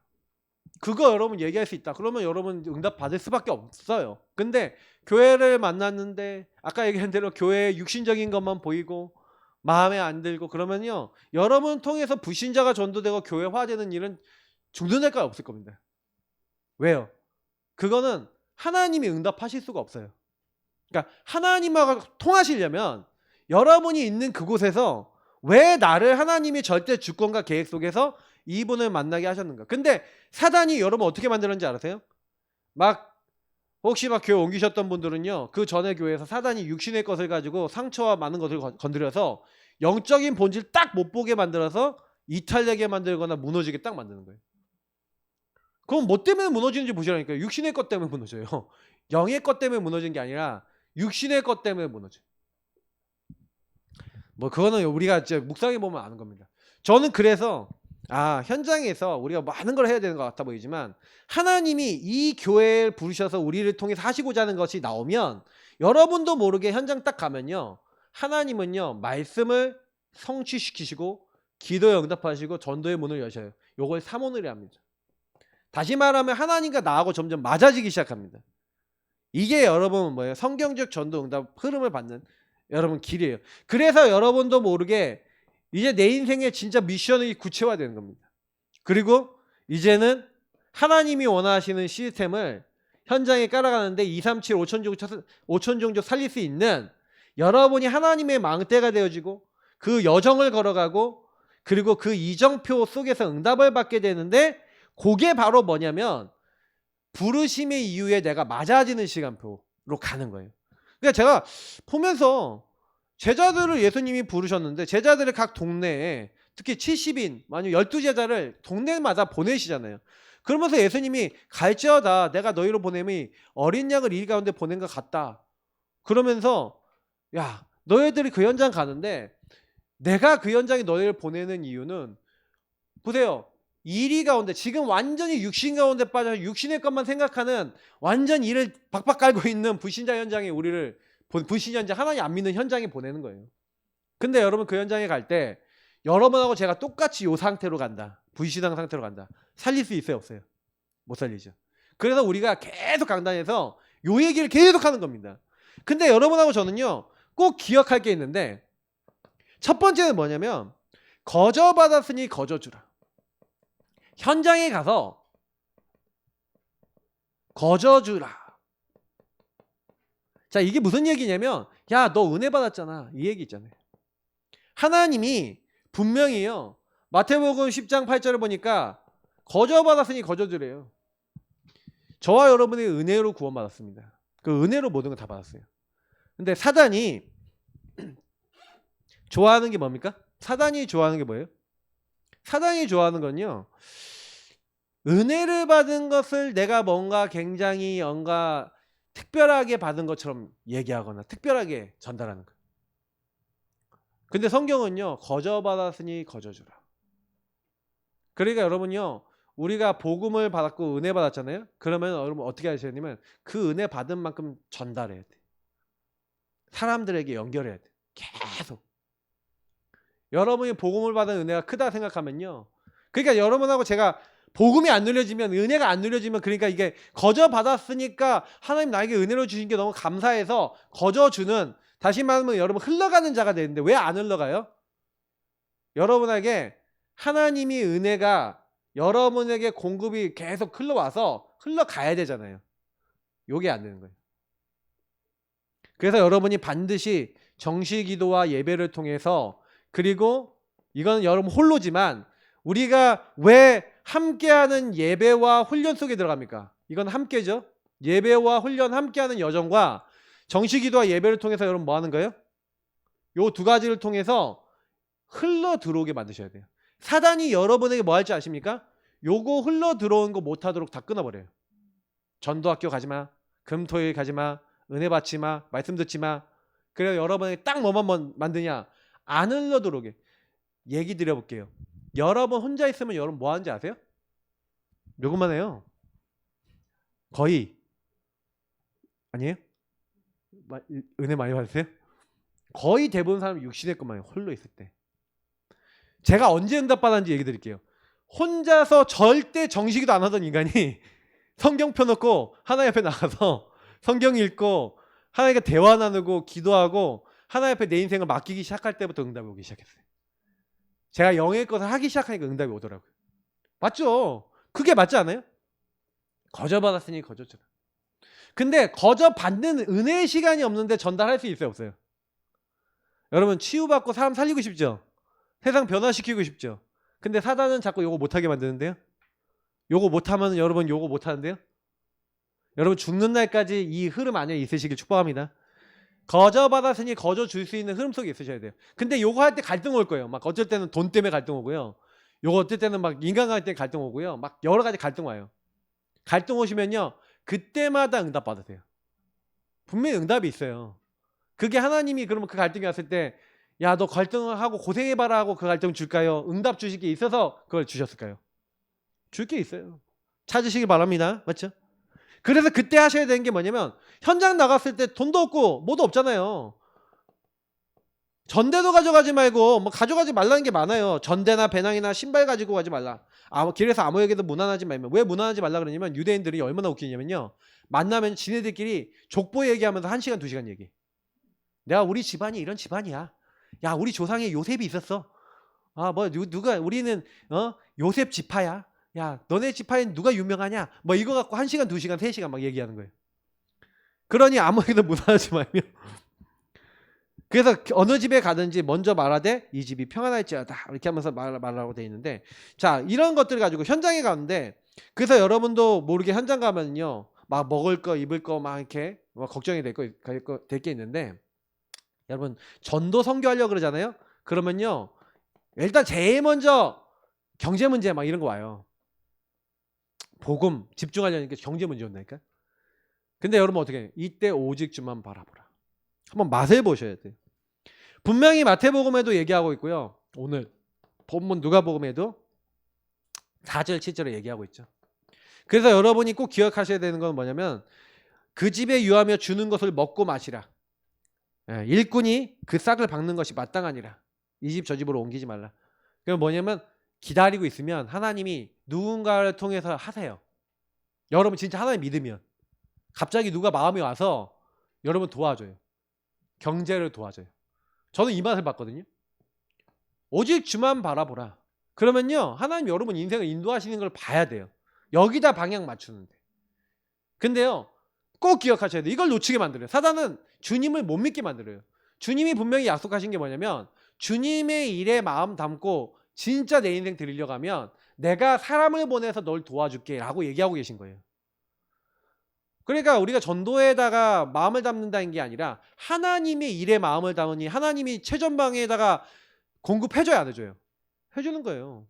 Speaker 1: 그거 여러분 얘기할 수 있다. 그러면 여러분 응답 받을 수밖에 없어요. 근데 교회를 만났는데 아까 얘기한 대로 교회의 육신적인 것만 보이고 마음에 안 들고 그러면요 여러분 통해서 불신자가 전도되고 교회화되는 일은 중도 날까 없을 겁니다. 왜요? 그거는 하나님이 응답하실 수가 없어요. 그러니까 하나님하고 통하시려면 여러분이 있는 그곳에서 왜 나를 하나님이 절대 주권과 계획 속에서 이분을 만나게 하셨는가? 근데 사단이 여러분 어떻게 만들었는지 아세요? 혹시 교회 옮기셨던 분들은요 그 전에 교회에서 사단이 육신의 것을 가지고 상처와 많은 것을 건드려서 영적인 본질 딱 못 보게 만들어서 이탈되게 만들거나 무너지게 딱 만드는 거예요. 그럼 뭐 때문에 무너지는지 보시라니까요. 육신의 것 때문에 무너져요. 영의 것 때문에 무너진 게 아니라 육신의 것 때문에 무너져요. 그거는 우리가 이제 묵상해 보면 아는 겁니다. 저는 그래서 현장에서 우리가 많은 걸 해야 되는 것 같아 보이지만 하나님이 이 교회를 부르셔서 우리를 통해서 하시고자 하는 것이 나오면 여러분도 모르게 현장 딱 가면요. 하나님은요. 말씀을 성취시키시고 기도에 응답하시고 전도의 문을 여셔요. 요걸 사모늘이 합니다. 다시 말하면 하나님과 나하고 점점 맞아지기 시작합니다. 이게 여러분 뭐예요? 성경적 전도 응답 흐름을 받는 여러분 길이에요. 그래서 여러분도 모르게 이제 내 인생의 진짜 미션이 구체화되는 겁니다. 그리고 이제는 하나님이 원하시는 시스템을 현장에 깔아가는데 2, 3, 7, 5천 종족 살릴 수 있는 여러분이 하나님의 망대가 되어지고 그 여정을 걸어가고 그리고 그 이정표 속에서 응답을 받게 되는데 그게 바로 뭐냐면 부르심의 이후에 내가 맞아지는 시간표로 가는 거예요. 그러니까 제가 보면서 제자들을 예수님이 부르셨는데 제자들의 각 동네에 특히 70인 아니면 12제자를 동네마다 보내시잖아요. 그러면서 예수님이 갈지어다 내가 너희로 보냄이 어린 양을 이 가운데 보낸 것 같다. 그러면서 야 너희들이 그 현장 가는데 내가 그 현장에 너희를 보내는 이유는 보세요. 이리 가운데 지금 완전히 육신 가운데 빠져 육신의 것만 생각하는 완전 이를 박박 깔고 있는 불신자 현장에 우리를 불신 현장 하나님 안 믿는 현장에 보내는 거예요. 근데 여러분 그 현장에 갈 때 여러분하고 제가 똑같이 이 상태로 간다. 불신앙 상태로 간다. 살릴 수 있어요 없어요? 못 살리죠. 그래서 우리가 계속 강단에서 요 얘기를 계속 하는 겁니다. 근데 여러분하고 저는요 꼭 기억할 게 있는데 첫 번째는 뭐냐면 거저받았으니 거저주라. 현장에 가서 거저주라. 자 이게 무슨 얘기냐면 야 너 은혜 받았잖아 이 얘기 있잖아요. 하나님이 분명히요 마태복음 10장 8절을 보니까 거저받았으니 거저주래요. 저와 여러분이 은혜로 구원받았습니다. 그 은혜로 모든 걸 다 받았어요. 근데 사단이 좋아하는 게 뭡니까? 사단이 좋아하는 게 뭐예요? 사단이 좋아하는 건요 은혜를 받은 것을 내가 뭔가 굉장히 뭔가 특별하게 받은 것처럼 얘기하거나 특별하게 전달하는 거예요. 근데 성경은요 거저받았으니 거저주라. 그러니까 여러분요 우리가 복음을 받았고 은혜 받았잖아요. 그러면 여러분 어떻게 하셔야 되냐면 그 은혜 받은 만큼 전달해야 돼. 사람들에게 연결해야 돼. 계속. 여러분이 복음을 받은 은혜가 크다 생각하면요. 그러니까 여러분하고 제가 복음이 안 누려지면 은혜가 안 누려지면 그러니까 이게 거저 받았으니까 하나님 나에게 은혜로 주신 게 너무 감사해서 거저 주는 다시 말하면 여러분 흘러가는 자가 되는데 왜 안 흘러가요? 여러분에게 하나님이 은혜가 여러분에게 공급이 계속 흘러와서 흘러가야 되잖아요. 요게 안 되는 거예요. 그래서 여러분이 반드시 정시기도와 예배를 통해서 그리고 이건 여러분 홀로지만 우리가 왜 함께하는 예배와 훈련 속에 들어갑니까? 이건 함께죠. 예배와 훈련 함께하는 여정과 정시기도와 예배를 통해서 여러분 뭐 하는 거예요? 요 두 가지를 통해서 흘러 들어오게 만드셔야 돼요. 사단이 여러분에게 뭐 할지 아십니까? 요거 흘러 들어온 거 못하도록 다 끊어버려요. 전도학교 가지마, 금토일 가지마, 은혜 받지마, 말씀 듣지마. 그래서 여러분에게 딱 뭐만 만드냐? 안 흘러 들어오게. 얘기 드려볼게요. 여러분 혼자 있으면 여러분 뭐 하는지 아세요? 요것만 해요. 거의. 아니에요? 은혜 많이 받으세요? 거의 대부분 사람이 육신의 것만 해요. 홀로 있을 때. 제가 언제 응답받았는지 얘기 드릴게요. 혼자서 절대 정식이도 안 하던 인간이 성경 펴놓고 하나님 앞에 나가서 성경 읽고 하나님과 대화 나누고 기도하고 하나님 앞에 내 인생을 맡기기 시작할 때부터 응답이 오기 시작했어요. 제가 영의 것을 하기 시작하니까 응답이 오더라고요. 맞죠? 그게 맞지 않아요? 거저받았으니 거저주라. 근데 거저받는 은혜의 시간이 없는데 전달할 수 있어요 없어요? 여러분 치유받고 사람 살리고 싶죠? 세상 변화시키고 싶죠? 근데 사단은 자꾸 요거 못하게 만드는데요? 요거 못하면 여러분 요거 못하는데요? 여러분 죽는 날까지 이 흐름 안에 있으시길 축복합니다. 거저받았으니 거저 줄 수 있는 흐름 속에 있으셔야 돼요. 근데 요거 할 때 갈등 올 거예요. 막 어쩔 때는 돈 때문에 갈등 오고요. 요거 어쩔 때는 막 인간관계 때문에 갈등 오고요. 막 여러 가지 갈등 와요. 갈등 오시면요. 그때마다 응답 받으세요. 분명히 응답이 있어요. 그게 하나님이 그러면 그 갈등이 왔을 때 야, 너 갈등을 하고 고생해봐라 하고 그 갈등 줄까요? 응답 주실 게 있어서 그걸 주셨을까요? 줄 게 있어요. 찾으시길 바랍니다. 맞죠? 그래서 그때 하셔야 되는 게 뭐냐면 현장 나갔을 때 돈도 없고 뭐도 없잖아요. 전대도 가져가지 말고 뭐 가져가지 말라는 게 많아요. 전대나 배낭이나 신발 가지고 가지 말라. 길에서 아무에게도 무난하지 말면. 왜 무난하지 말라 그러냐면 유대인들이 얼마나 웃기냐면요. 만나면 지네들끼리 족보 얘기하면서 1시간 2시간 얘기. 내가 우리 집안이 이런 집안이야. 야, 우리 조상에 요셉이 있었어. 뭐 누가 우리는 요셉 지파야. 야, 너네 지파엔 누가 유명하냐? 뭐 이거 갖고 1시간 2시간 3시간 막 얘기하는 거예요. 그러니 아무에게도 무난하지 말며. 그래서 어느 집에 가든지 먼저 말하되 이 집이 평안할지어다 이렇게 하면서 말하라고 돼 있는데, 자, 이런 것들을 가지고 현장에 가는데, 그래서 여러분도 모르게 현장 가면요 막 먹을 거 입을 거 막 이렇게 막 걱정이 될 게 있는데, 여러분 전도 선교하려고 그러잖아요. 그러면요 일단 제일 먼저 경제 문제 막 이런 거 와요. 복음 집중하려니까 경제 문제 온다니까. 근데 여러분 어떻게 해요? 이때 오직 주만 바라보라. 한번 맛을 보셔야 돼요. 분명히 마태복음에도 얘기하고 있고요. 오늘 본문 누가복음에도 4절 7절에 얘기하고 있죠. 그래서 여러분이 꼭 기억하셔야 되는 건 뭐냐면 그 집에 유하며 주는 것을 먹고 마시라. 일꾼이 그 싹을 박는 것이 마땅하니라. 이 집 저 집으로 옮기지 말라. 그럼 뭐냐면 기다리고 있으면 하나님이 누군가를 통해서 하세요. 여러분 진짜 하나님 믿으면 갑자기 누가 마음이 와서 여러분 도와줘요. 경제를 도와줘요. 저는 이 맛을 봤거든요. 오직 주만 바라보라. 그러면요 하나님 여러분 인생을 인도하시는 걸 봐야 돼요. 여기다 방향 맞추는데. 근데요 꼭 기억하셔야 돼요. 이걸 놓치게 만들어요. 사단은 주님을 못 믿게 만들어요. 주님이 분명히 약속하신 게 뭐냐면 주님의 일에 마음 담고 진짜 내 인생 드리려고 하면 내가 사람을 보내서 널 도와줄게 라고 얘기하고 계신 거예요. 그러니까 우리가 전도에다가 마음을 담는다는 게 아니라 하나님의 일에 마음을 담으니 하나님이 최전방에다가 공급해줘야 안 해줘요? 해주는 거예요.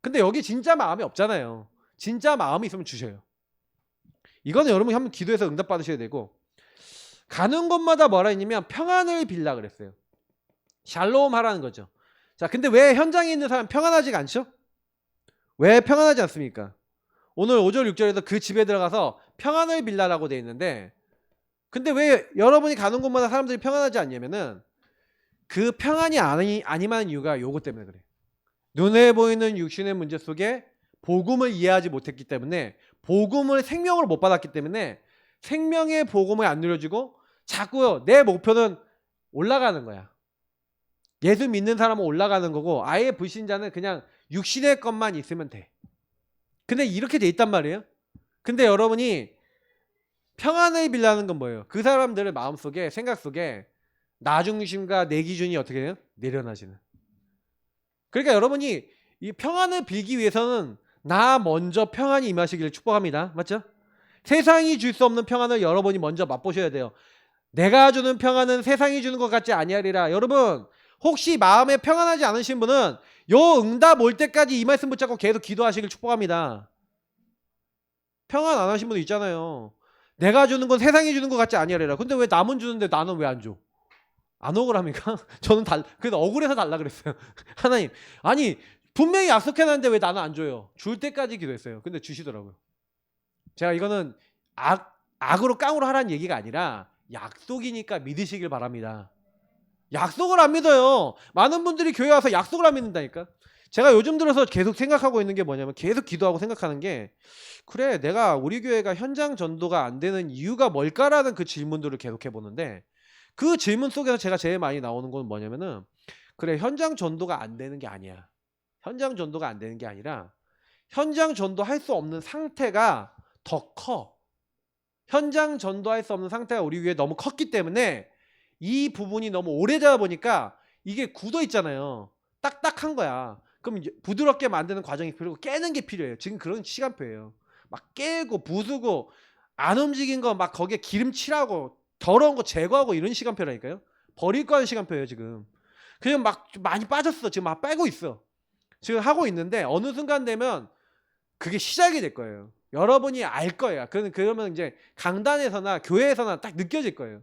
Speaker 1: 근데 여기 진짜 마음이 없잖아요. 진짜 마음이 있으면 주셔요. 이거는 여러분이 한번 기도해서 응답 받으셔야 되고, 가는 곳마다 뭐라 했냐면 평안을 빌라 그랬어요. 샬롬 하라는 거죠. 자, 근데 왜 현장에 있는 사람 평안하지가 않죠? 왜 평안하지 않습니까? 오늘 5절 6절에서 그 집에 들어가서 평안을 빌라라고 되어 있는데, 근데 왜 여러분이 가는 곳마다 사람들이 평안하지 않냐면은 그 평안이 아니만 이유가 요거 때문에 그래요. 눈에 보이는 육신의 문제 속에 복음을 이해하지 못했기 때문에, 복음을 생명으로 못 받았기 때문에 생명의 복음을 안 누려주고 자꾸 내 목표는 올라가는 거야. 예수 믿는 사람은 올라가는 거고 아예 불신자는 그냥 육신의 것만 있으면 돼. 근데 이렇게 돼 있단 말이에요. 근데 여러분이 평안을 빌라는 건 뭐예요? 그 사람들의 마음속에 생각 속에 나 중심과 내 기준이 어떻게 돼요? 내려놔지는. 그러니까 여러분이 이 평안을 빌기 위해서는 나 먼저 평안이 임하시기를 축복합니다. 맞죠? 세상이 줄 수 없는 평안을 여러분이 먼저 맛보셔야 돼요. 내가 주는 평안은 세상이 주는 것 같지 아니하리라. 여러분 혹시 마음에 평안하지 않으신 분은 요 응답 올 때까지 이 말씀 붙잡고 계속 기도하시길 축복합니다. 평안 안 하신 분 있잖아요. 내가 주는 건 세상이 주는 것 같지 아니하리라. 근데 왜 남은 주는데 나는 왜 안 줘? 안 억울합니까? 저는 그래서 억울해서 달라 그랬어요. 하나님, 아니 분명히 약속해놨는데 왜 나는 안 줘요? 줄 때까지 기도했어요. 근데 주시더라고요. 제가 이거는 악으로 깡으로 하라는 얘기가 아니라 약속이니까 믿으시길 바랍니다. 약속을 안 믿어요. 많은 분들이 교회 와서 약속을 안 믿는다니까. 제가 요즘 들어서 계속 생각하고 있는 게 뭐냐면, 계속 기도하고 생각하는 게, 그래 내가 우리 교회가 현장 전도가 안 되는 이유가 뭘까라는 그 질문들을 계속 해보는데, 그 질문 속에서 제가 제일 많이 나오는 건 뭐냐면은, 그래 현장 전도가 안 되는 게 아니야. 현장 전도가 안 되는 게 아니라 현장 전도할 수 없는 상태가 더 커. 현장 전도할 수 없는 상태가 우리 교회에 너무 컸기 때문에 이 부분이 너무 오래되다 보니까 이게 굳어 있잖아요. 딱딱한 거야. 그럼 부드럽게 만드는 과정이 필요고 깨는 게 필요해요. 지금 그런 시간표예요. 막 깨고 부수고 안 움직인 거 막 거기에 기름 칠하고 더러운 거 제거하고 이런 시간표라니까요. 버릴 거 하는 시간표예요 지금. 그냥 막 많이 빠졌어. 지금 막 빼고 있어. 지금 하고 있는데 어느 순간 되면 그게 시작이 될 거예요. 여러분이 알 거예요. 그러면 이제 강단에서나 교회에서나 딱 느껴질 거예요.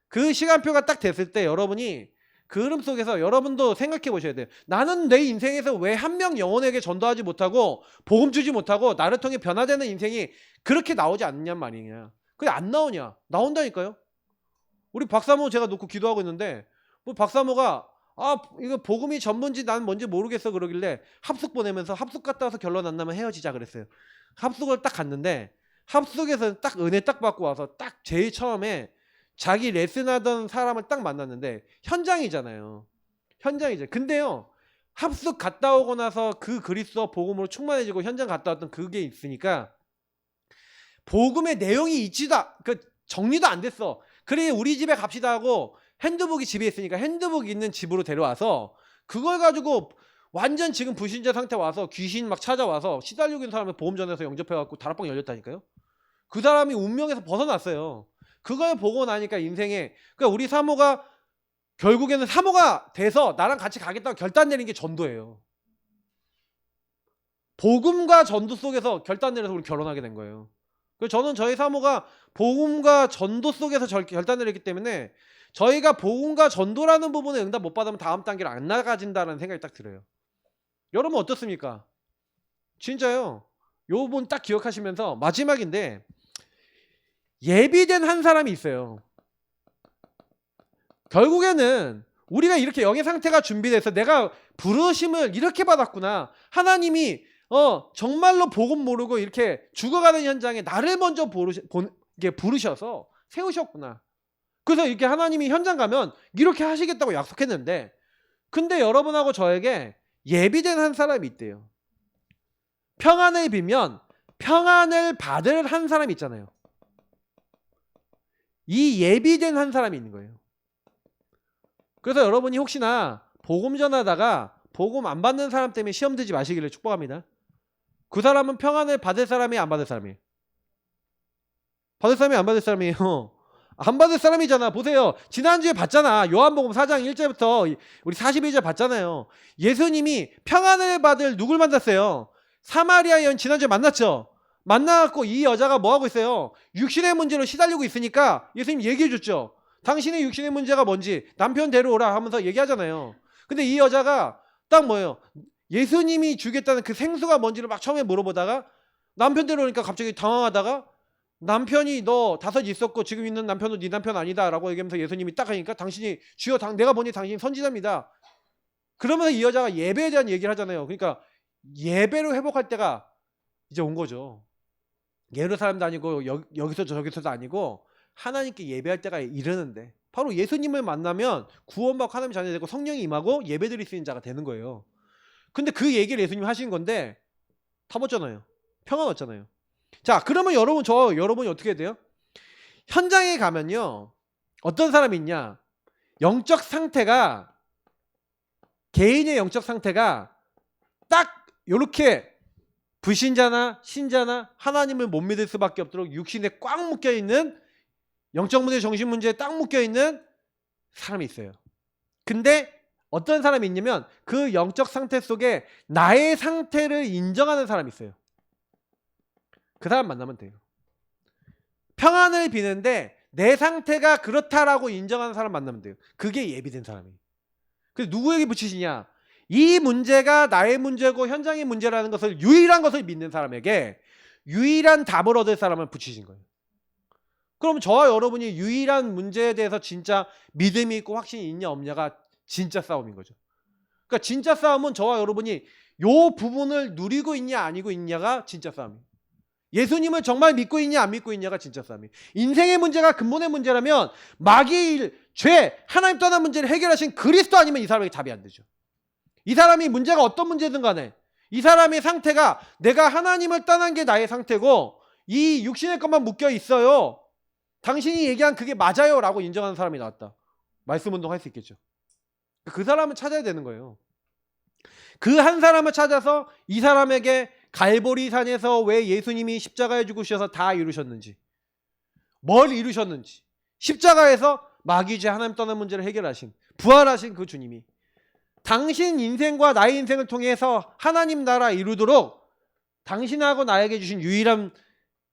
Speaker 1: 그 시간표가 딱 됐을 때 여러분이 그 흐름 속에서 여러분도 생각해 보셔야 돼요. 나는 내 인생에서 왜 한 명 영혼에게 전도하지 못하고 복음 주지 못하고 나를 통해 변화되는 인생이 그렇게 나오지 않느냐 말이냐. 그게 안 나오냐. 나온다니까요. 우리 박사모 제가 놓고 기도하고 있는데 뭐 박사모가 이거 복음이 전문지 난 뭔지 모르겠어 그러길래 합숙 보내면서 합숙 갔다 와서 결론 안 나면 헤어지자 그랬어요. 합숙을 딱 갔는데 합숙에서 딱 은혜 딱 받고 와서 딱 제일 처음에 자기 레슨하던 사람을 딱 만났는데 현장이잖아요. 현장이죠. 근데요. 합숙 갔다 오고 나서 그 그리스도 복음으로 충만해지고 현장 갔다 왔던 그게 있으니까 복음의 내용이 정리도 안 됐어. 그래 우리 집에 갑시다 하고 핸드북이 집에 있으니까 핸드북 있는 집으로 데려와서 그걸 가지고 완전 지금 불신자 상태 와서 귀신 막 찾아와서 시달리고 있는 사람을 보험 전에서 영접해갖고 다락방 열렸다니까요. 그 사람이 운명에서 벗어났어요. 그걸 보고 나니까 인생에 그러니까 우리 사모가 결국에는 사모가 돼서 나랑 같이 가겠다고 결단 내린 게 전도예요. 복음과 전도 속에서 결단 내려서 우리 결혼하게 된 거예요. 그래서 저는 저희 사모가 복음과 전도 속에서 결단 내렸기 때문에 저희가 복음과 전도라는 부분에 응답 못 받으면 다음 단계를 안 나가진다는 생각이 딱 들어요. 여러분 어떻습니까? 진짜요. 요 부분 딱 기억하시면서 마지막인데 예비된 한 사람이 있어요. 결국에는 우리가 이렇게 영의 상태가 준비돼서 내가 부르심을 이렇게 받았구나. 하나님이 정말로 복음 모르고 이렇게 죽어가는 현장에 나를 먼저 부르셔서 세우셨구나. 그래서 이렇게 하나님이 현장 가면 이렇게 하시겠다고 약속했는데 근데 여러분하고 저에게 예비된 한 사람이 있대요. 평안을 빌면 평안을 받을 한 사람이 있잖아요. 이 예비된 한 사람이 있는 거예요. 그래서 여러분이 혹시나 복음 전하다가 복음 안 받는 사람 때문에 시험 들지 마시기를 축복합니다. 그 사람은 평안을 받을 사람이에요? 안 받을 사람이에요? 받을 사람이 안 받을 사람이에요? 안 받을 사람이잖아. 보세요. 지난주에 봤잖아. 요한복음 4장 1절부터 우리 42절 봤잖아요. 예수님이 평안을 받을 누굴 만났어요? 사마리아 여인 지난주에 만났죠. 만나갖고 이 여자가 뭐하고 있어요? 육신의 문제로 시달리고 있으니까 예수님 얘기해 줬죠. 당신의 육신의 문제가 뭔지 남편 데려오라 하면서 얘기하잖아요. 근데 이 여자가 딱 뭐예요? 예수님이 주겠다는 그 생수가 뭔지를 막 처음에 물어보다가 남편 데려오니까 갑자기 당황하다가 남편이 너 5 있었고 지금 있는 남편은 네 남편 아니다 라고 얘기하면서 예수님이 딱 하니까 당신이 주여 내가 보니 당신이 선지자입니다. 그러면서 이 여자가 예배에 대한 얘기를 하잖아요. 그러니까 예배로 회복할 때가 이제 온 거죠. 예루살렘도 아니고 여기서 저기서도 아니고 하나님께 예배할 때가 이르는데 바로 예수님을 만나면 구원받고 하나님 자녀 되고 성령이 임하고 예배드릴 수 있는 자가 되는 거예요. 근데 그 얘기를 예수님이 하신 건데 다 먹잖아요. 평안 왔잖아요. 자 그러면 여러분이 어떻게 해야 돼요? 현장에 가면요 어떤 사람이 있냐, 영적 상태가 개인의 영적 상태가 딱 이렇게 불신자나 신자나 하나님을 못 믿을 수밖에 없도록 육신에 꽉 묶여있는 영적 문제, 정신 문제에 딱 묶여있는 사람이 있어요. 근데 어떤 사람이 있냐면 그 영적 상태 속에 나의 상태를 인정하는 사람이 있어요. 그 사람 만나면 돼요. 평안을 비는데 내 상태가 그렇다라고 인정하는 사람 만나면 돼요. 그게 예비된 사람이에요. 그래서 누구에게 붙이시냐? 이 문제가 나의 문제고 현장의 문제라는 것을 유일한 것을 믿는 사람에게 유일한 답을 얻을 사람을 붙이신 거예요. 그럼 저와 여러분이 유일한 문제에 대해서 진짜 믿음이 있고 확신이 있냐 없냐가 진짜 싸움인 거죠. 그러니까 진짜 싸움은 저와 여러분이 요 부분을 누리고 있냐 아니고 있냐가 진짜 싸움이에요. 예수님을 정말 믿고 있냐 안 믿고 있냐가 진짜 싸움이에요. 인생의 문제가 근본의 문제라면 마귀의 일, 죄, 하나님 떠난 문제를 해결하신 그리스도 아니면 이 사람에게 답이 안 되죠. 이 사람이 문제가 어떤 문제든 간에 이 사람의 상태가 내가 하나님을 떠난 게 나의 상태고 이 육신의 것만 묶여 있어요. 당신이 얘기한 그게 맞아요 라고 인정하는 사람이 나왔다. 말씀 운동할 수 있겠죠. 그 사람을 찾아야 되는 거예요. 그 한 사람을 찾아서 이 사람에게 갈보리산에서 왜 예수님이 십자가에 죽으셔서 다 이루셨는지, 뭘 이루셨는지, 십자가에서 마귀죄 하나님 떠난 문제를 해결하신, 부활하신 그 주님이 당신 인생과 나의 인생을 통해서 하나님 나라 이루도록 당신하고 나에게 주신 유일한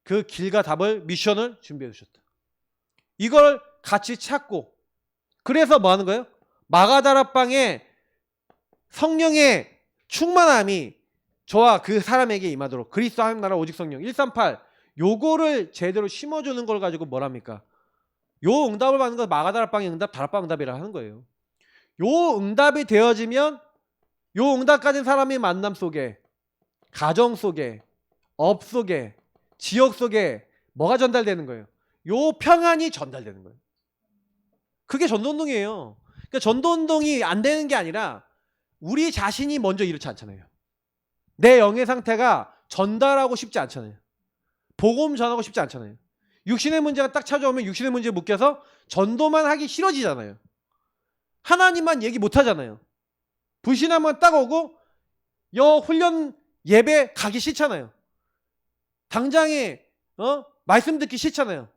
Speaker 1: 그 길과 답을, 미션을 준비해 주셨다. 이걸 같이 찾고, 그래서 뭐 하는 거예요? 마가다락방에 성령의 충만함이 저와 그 사람에게 임하도록 그리스도 하나님 나라 오직 성령 138 요거를 제대로 심어주는 걸 가지고 뭐랍니까? 요 응답을 받는 건 마가다락방의 응답, 다락방 응답이라 하는 거예요. 요 응답이 되어지면 요 응답 가진 사람의 만남 속에, 가정 속에, 업 속에, 지역 속에 뭐가 전달되는 거예요? 요 평안이 전달되는 거예요. 그게 전도운동이에요. 그러니까 전도운동이 안 되는 게 아니라 우리 자신이 먼저 이렇지 않잖아요. 내 영의 상태가 전달하고 싶지 않잖아요. 복음 전하고 싶지 않잖아요. 육신의 문제가 딱 찾아오면 육신의 문제에 묶여서 전도만 하기 싫어지잖아요. 하나님만 얘기 못 하잖아요. 불신하면 딱 오고 훈련 예배 가기 싫잖아요. 당장에 말씀 듣기 싫잖아요.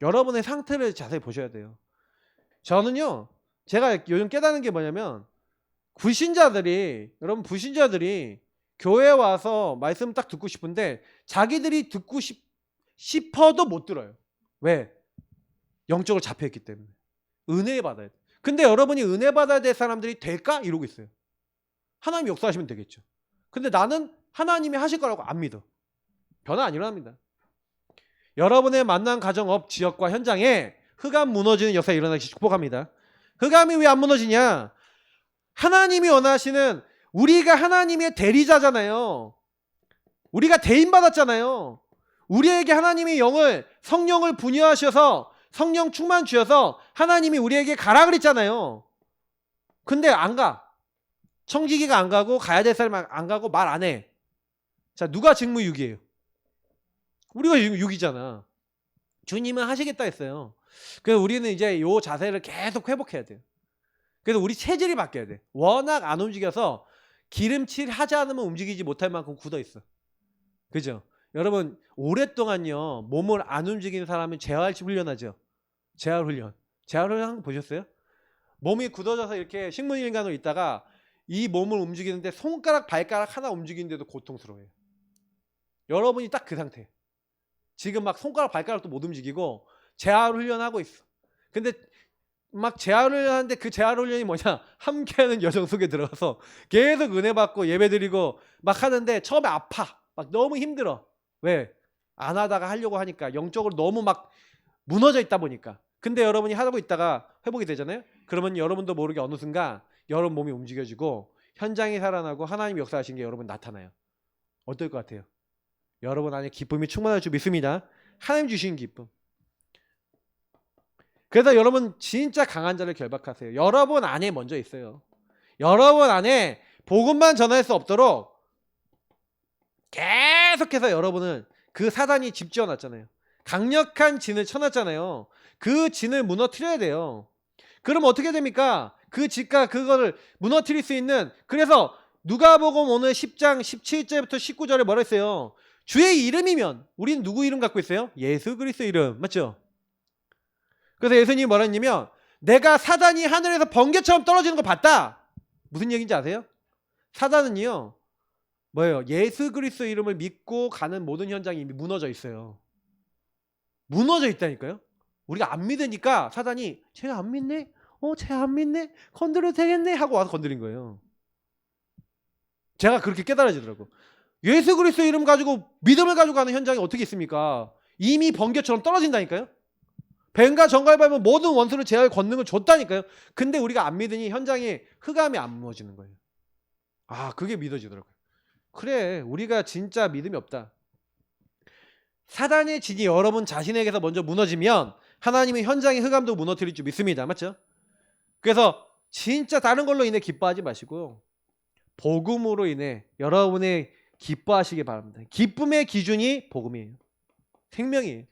Speaker 1: 여러분의 상태를 자세히 보셔야 돼요. 저는요, 제가 요즘 깨닫는 게 뭐냐면 여러분 불신자들이 교회에 와서 말씀 딱 듣고 싶은데 자기들이 듣고 싶어도 못 들어요. 왜? 영적으로 잡혀있기 때문에. 은혜 받아야 돼. 근데 여러분이 은혜 받아야 될 사람들이 될까? 이러고 있어요. 하나님이 역사하시면 되겠죠. 근데 나는 하나님이 하실 거라고 안 믿어. 변화 안 일어납니다. 여러분의 만난 가정, 업, 지역과 현장에 흑암 무너지는 역사가 일어나기 축복합니다. 흑암이 왜 안 무너지냐? 하나님이 원하시는, 우리가 하나님의 대리자잖아요. 우리가 대인받았잖아요. 우리에게 하나님이 성령을 분유하셔서 성령 충만 주셔서 하나님이 우리에게 가라 그랬잖아요. 근데 안 가. 청지기가 안 가고 가야 될 사람 안 가고 말 안 해. 자, 누가 직무유기예요? 우리가 유기잖아. 주님은 하시겠다 했어요. 그래서 우리는 이제 요 자세를 계속 회복해야 돼요. 그래서 우리 체질이 바뀌어야 돼. 워낙 안 움직여서 기름칠 하지 않으면 움직이지 못할 만큼 굳어 있어. 그죠? 여러분 오랫동안요 몸을 안 움직이는 사람은 재활 훈련하죠. 재활 훈련 한번 보셨어요? 몸이 굳어져서 이렇게 식물인간으로 있다가 이 몸을 움직이는데 손가락 발가락 하나 움직이는데도 고통스러워요. 여러분이 딱 그 상태. 지금 막 손가락 발가락도 못 움직이고 재활 훈련하고 있어. 근데 막 재활 훈련하는데 그 재활 훈련이 뭐냐? 함께하는 여정 속에 들어가서 계속 은혜 받고 예배 드리고 막 하는데 처음에 아파. 막 너무 힘들어. 왜? 안 하다가 하려고 하니까 영적으로 너무 막 무너져 있다 보니까. 근데 여러분이 하고 있다가 회복이 되잖아요. 그러면 여러분도 모르게 어느 순간 여러분 몸이 움직여지고 현장이 살아나고 하나님이 역사하신 게 여러분 나타나요. 어떨 것 같아요? 여러분 안에 기쁨이 충만할 줄 믿습니다. 하나님 주신 기쁨. 그래서 여러분 진짜 강한 자를 결박하세요. 여러분 안에 먼저 있어요. 여러분 안에 복음만 전할 수 없도록 계속해서 여러분은 그 사단이 집 지어놨잖아요. 강력한 진을 쳐놨잖아요. 그 진을 무너뜨려야 돼요. 그럼 어떻게 됩니까? 그 집과 그거를 무너뜨릴 수 있는, 그래서 누가복음 오늘 10장 17절부터 19절에 뭐라 했어요? 주의 이름이면, 우리는 누구 이름 갖고 있어요? 예수 그리스도 이름, 맞죠? 그래서 예수님이 뭐라 했냐면 내가 사단이 하늘에서 번개처럼 떨어지는 거 봤다. 무슨 얘기인지 아세요? 사단은요 뭐예요? 예수 그리스도 이름을 믿고 가는 모든 현장이 이미 무너져 있어요. 무너져 있다니까요. 우리가 안 믿으니까 사단이 쟤 안 믿네? 쟤 안 믿네? 건드려도 되겠네? 하고 와서 건드린 거예요. 제가 그렇게 깨달아지더라고. 예수 그리스도 이름 가지고 믿음을 가지고 가는 현장이 어떻게 있습니까? 이미 번개처럼 떨어진다니까요. 뱀과 정갈 밟으면 모든 원수를 제어할 권능을 줬다니까요. 근데 우리가 안 믿으니 현장에 흑암이 안 무너지는 거예요. 아, 그게 믿어지더라고요. 그래, 우리가 진짜 믿음이 없다. 사단의 진이 여러분 자신에게서 먼저 무너지면 하나님의 현장의 흑암도 무너뜨릴 줄 믿습니다. 맞죠? 그래서 진짜 다른 걸로 인해 기뻐하지 마시고 복음으로 인해 여러분의 기뻐하시기 바랍니다. 기쁨의 기준이 복음이에요. 생명이에요.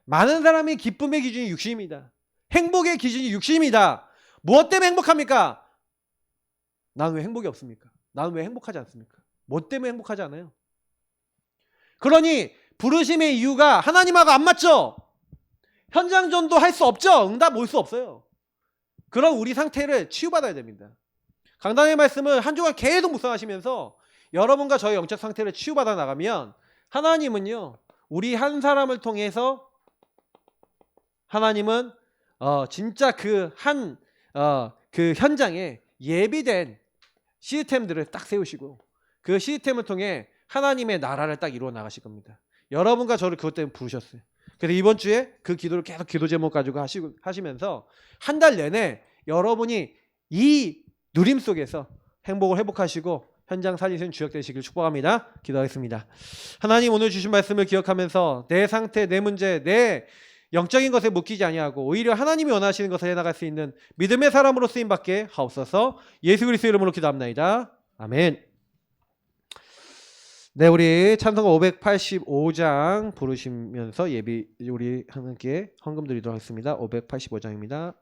Speaker 1: 많은 사람이 기쁨의 기준이 육신입니다. 행복의 기준이 육신입니다. 무엇 때문에 행복합니까? 나는 왜 행복이 없습니까? 나는 왜 행복하지 않습니까? 뭐 때문에 행복하지 않아요? 그러니 부르심의 이유가 하나님하고 안 맞죠? 현장 전도 할 수 없죠? 응답 올 수 없어요. 그런 우리 상태를 치유받아야 됩니다. 강단의 말씀을 한 주간 계속 묵상하시면서 여러분과 저의 영적 상태를 치유받아 나가면 하나님은요 우리 한 사람을 통해서 하나님은 진짜 그 한 그 현장에 예비된 시스템들을 딱 세우시고 그 시스템을 통해 하나님의 나라를 딱 이루어 나가실 겁니다. 여러분과 저를 그것 때문에 부르셨어요. 그래서 이번 주에 그 기도를 계속 기도 제목 가지고 하시면서 한 달 내내 여러분이 이 누림 속에서 행복을 회복하시고 현장 살리시는 주역 되시길 축복합니다. 기도하겠습니다. 하나님, 오늘 주신 말씀을 기억하면서 내 상태, 내 문제, 내 영적인 것에 묶이지 아니하고 오히려 하나님이 원하시는 것을 해나갈 수 있는 믿음의 사람으로 쓰임받게 하옵소서. 예수 그리스도 이름으로 기도합나이다. 아멘. 네, 우리 찬송가 585장 부르시면서 우리 함께 헌금 드리도록 하겠습니다. 585장입니다.